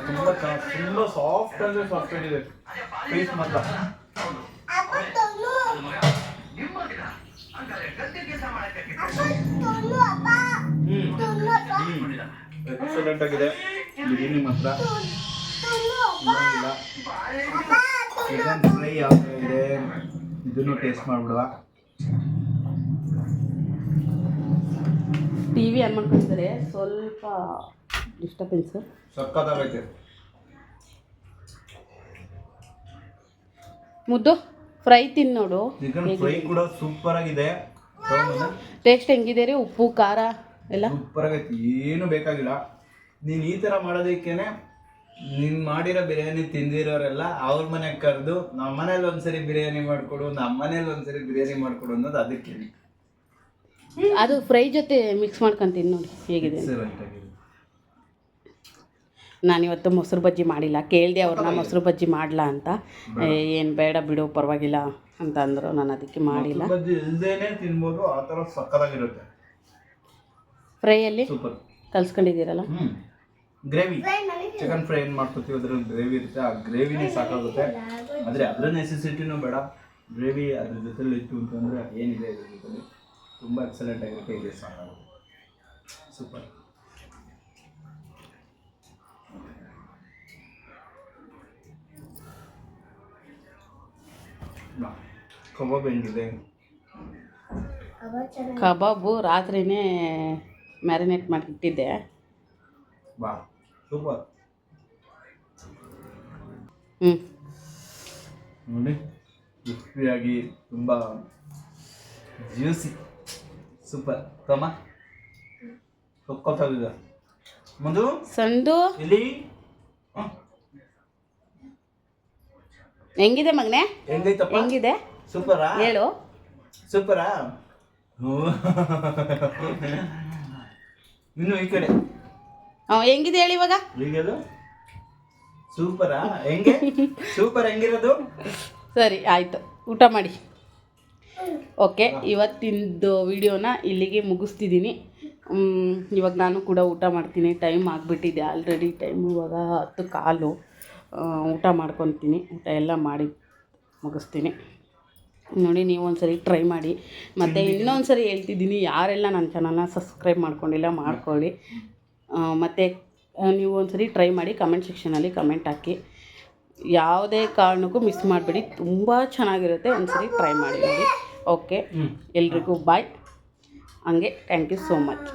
ತುಂಬಾ ಸಾಫ್ಟ್ ಅಂದ್ರೆ ಸಾಫ್ಟ್ ಆಗಿದೆ. ಪೀಸ್ ಮಾತ್ರ ಎಕ್ಸಲೆಂಟ್ ಆಗಿದೆ. ಬಿರಿಯಾನಿ ಮಾತ್ರ ಚಿಕನ್ ಫ್ರೈ ಯಾವ ಥರ ಇದೆ ಇದನ್ನು ಟೇಸ್ಟ್ ಮಾಡ್ಬಿಡುವ. ಟಿ ವಿ ಆನ್ ಮಾಡ್ಕೊಂಡಿದ್ದಾರೆ, ಸ್ವಲ್ಪ ಡಿಸ್ಟರ್ಬೆನ್ಸು. ಸಕ್ಕತ್ತಾಗೈತೆ. ಮುದ್ದು ಫ್ರೈ ತಿನ್ನು ನೋಡು. ಚಿಕನ್ ಫ್ರೈ ಕೂಡ ಸೂಪರ್ ಆಗಿದೆ. ಟೇಸ್ಟ್ ಹೆಂಗಿದೆ ರೀ? ಉಪ್ಪು ಖಾರ ಎಲ್ಲ ಸೂಪರ್ ಆಗೈತೆ. ಏನು ಬೇಕಾಗಿಲ್ಲ. ನೀನು ಈ ಥರ ಮಾಡೋದಕ್ಕೇನೆ ನೀನು ಮಾಡಿರೋ ಬಿರಿಯಾನಿ ತಿಂದಿರೋರೆಲ್ಲ ಅವ್ರ ಮನೆಗೆ ಕರೆದು ನಮ್ಮ ಮನೇಲಿ ಒಂದ್ಸರಿ ಬಿರಿಯಾನಿ ಮಾಡಿಕೊಡು, ನಮ್ಮ ಮನೇಲಿ ಒಂದ್ಸರಿ ಬಿರಿಯಾನಿ ಮಾಡಿಕೊಡು ಅನ್ನೋದು ಅದಕ್ಕೆ. ಅದು ಫ್ರೈ ಜೊತೆ ಮಿಕ್ಸ್ ಮಾಡ್ಕೊಂತೀನಿ ನೋಡಿ ಹೇಗಿದೆ. ನಾನಿವತ್ತು ಮೊಸರು ಬಜ್ಜಿ ಮಾಡಿಲ್ಲ. ಕೇಳಿದೆ ಅವ್ರನ್ನ ಮೊಸರು ಬಜ್ಜಿ ಮಾಡಲಾ ಅಂತ. ಏನು ಬೇಡ ಬಿಡು ಪರವಾಗಿಲ್ಲ ಅಂತ ಅಂದರು. ನಾನು ಅದಕ್ಕೆ ಮಾಡಿಲ್ಲ. ಬಜ್ಜಿ ಇಲ್ಲದೇನೆ ತಿನ್ಬೋದು, ಆ ಥರ ಸಕ್ಕತ್ತಾಗಿರುತ್ತೆ. ಫ್ರೈಯಲ್ಲಿ ಸೂಪರ್ ಕಲ್ಸ್ಕೊಂಡಿದ್ದೀರಲ್ಲ. ಗ್ರೇವಿ ಚಿಕನ್ ಫ್ರೈ ಏನು ಮಾಡ್ಕೊತೀವಿ ಅದ್ರಲ್ಲಿ ಗ್ರೇವಿ ಇರುತ್ತೆ. ಆ ಗ್ರೇವಿನೇ ಸಾಕಾಗುತ್ತೆ. ಆದರೆ ಅದರ ನೆಸೆಸಿಟಿನೂ ಬೇಡ. ಗ್ರೇವಿ ಅದ್ರ ಜೊತೆಲಿ ಇತ್ತು ಅಂತಂದರೆ ಏನಿದೆ ಇದ್ರ ಜೊತೆಲಿ ತುಂಬ ಎಕ್ಸಲೆಂಟ್ ಆಗಿರುತ್ತೆ. ಇದೆ ಸಾಕಾಗುತ್ತೆ. ಸೂಪರ್. ಕಬಾಬ್ ಹೆಂಗಿದೆ? ಕಬಾಬು ರಾತ್ರಿನೇ ಮ್ಯಾರಿನೇಟ್ ಮಾಡಿಟ್ಟಿದ್ದೆ. ಬಾ ಸೂಪರ್. ನೋಡಿ ಕ್ರಿಸ್ಪಿಯಾಗಿ ತುಂಬ ಜ್ಯೂಸಿ. ಸೂಪರ್ ತಮ್ಮ ಸೊಕ್ಕೊತ್ತಾಗಿದೆ. ಮುಂದು ಸಂದು ಇಲ್ಲಿ ಹೆಂಗಿದೆ ಮಗನೇ? ಹೆಂಗೈತಪ್ಪ? ಹೆಂಗಿದೆ ಸೂಪರಾ? ಹೇಳು. ಸೂಪರಾ? ಇನ್ನು ಈ ಕಡೆ ಹೆಂಗಿದೆ ಹೇಳಿ ಇವಾಗ. ಹೀಗೆದು ಸೂಪರಾ? ಹೆಂಗೆ ಸೂಪರ್ ಹೆಂಗಿರೋದು? ಸರಿ ಆಯಿತು, ಊಟ ಮಾಡಿ. ಓಕೆ, ಇವತ್ತಿಂದು ವಿಡಿಯೋನ ಇಲ್ಲಿಗೆ ಮುಗಿಸ್ತಿದ್ದೀನಿ. ಇವಾಗ ನಾನು ಕೂಡ ಊಟ ಮಾಡ್ತೀನಿ. ಟೈಮ್ ಆಗಿಬಿಟ್ಟಿದೆ ಆಲ್ರೆಡಿ. ಟೈಮ್ ಇವಾಗ 10:15. ಊಟ ಮಾಡ್ಕೊತೀನಿ. ಊಟ ಎಲ್ಲ ಮಾಡಿ ಮುಗಿಸ್ತೀನಿ. ನೋಡಿ ನೀವು ಒಂದ್ಸರಿ ಟ್ರೈ ಮಾಡಿ. ಮತ್ತು ಇನ್ನೊಂದು ಸರಿ ಹೇಳ್ತಿದ್ದೀನಿ, ಯಾರೆಲ್ಲ ನನ್ನ ಚಾನಲ್ನ ಸಬ್ಸ್ಕ್ರೈಬ್ ಮಾಡ್ಕೊಂಡಿಲ್ಲ ಮಾಡ್ಕೊಳ್ಳಿ. ಮತ್ತು ನೀವು ಒಂದ್ಸರಿ ಟ್ರೈ ಮಾಡಿ, ಕಮೆಂಟ್ ಸೆಕ್ಷನಲ್ಲಿ ಕಮೆಂಟ್ ಹಾಕಿ. ಯಾವುದೇ ಕಾರಣಕ್ಕೂ ಮಿಸ್ ಮಾಡಬೇಡಿ, ತುಂಬ ಚೆನ್ನಾಗಿರುತ್ತೆ. ಒಂದ್ಸರಿ ಟ್ರೈ ಮಾಡಿ ನೋಡಿ. ಓಕೆ, ಎಲ್ರಿಗೂ ಬಾಯ್. ಹಂಗೆ ಥ್ಯಾಂಕ್ ಯು ಸೋ ಮಚ್.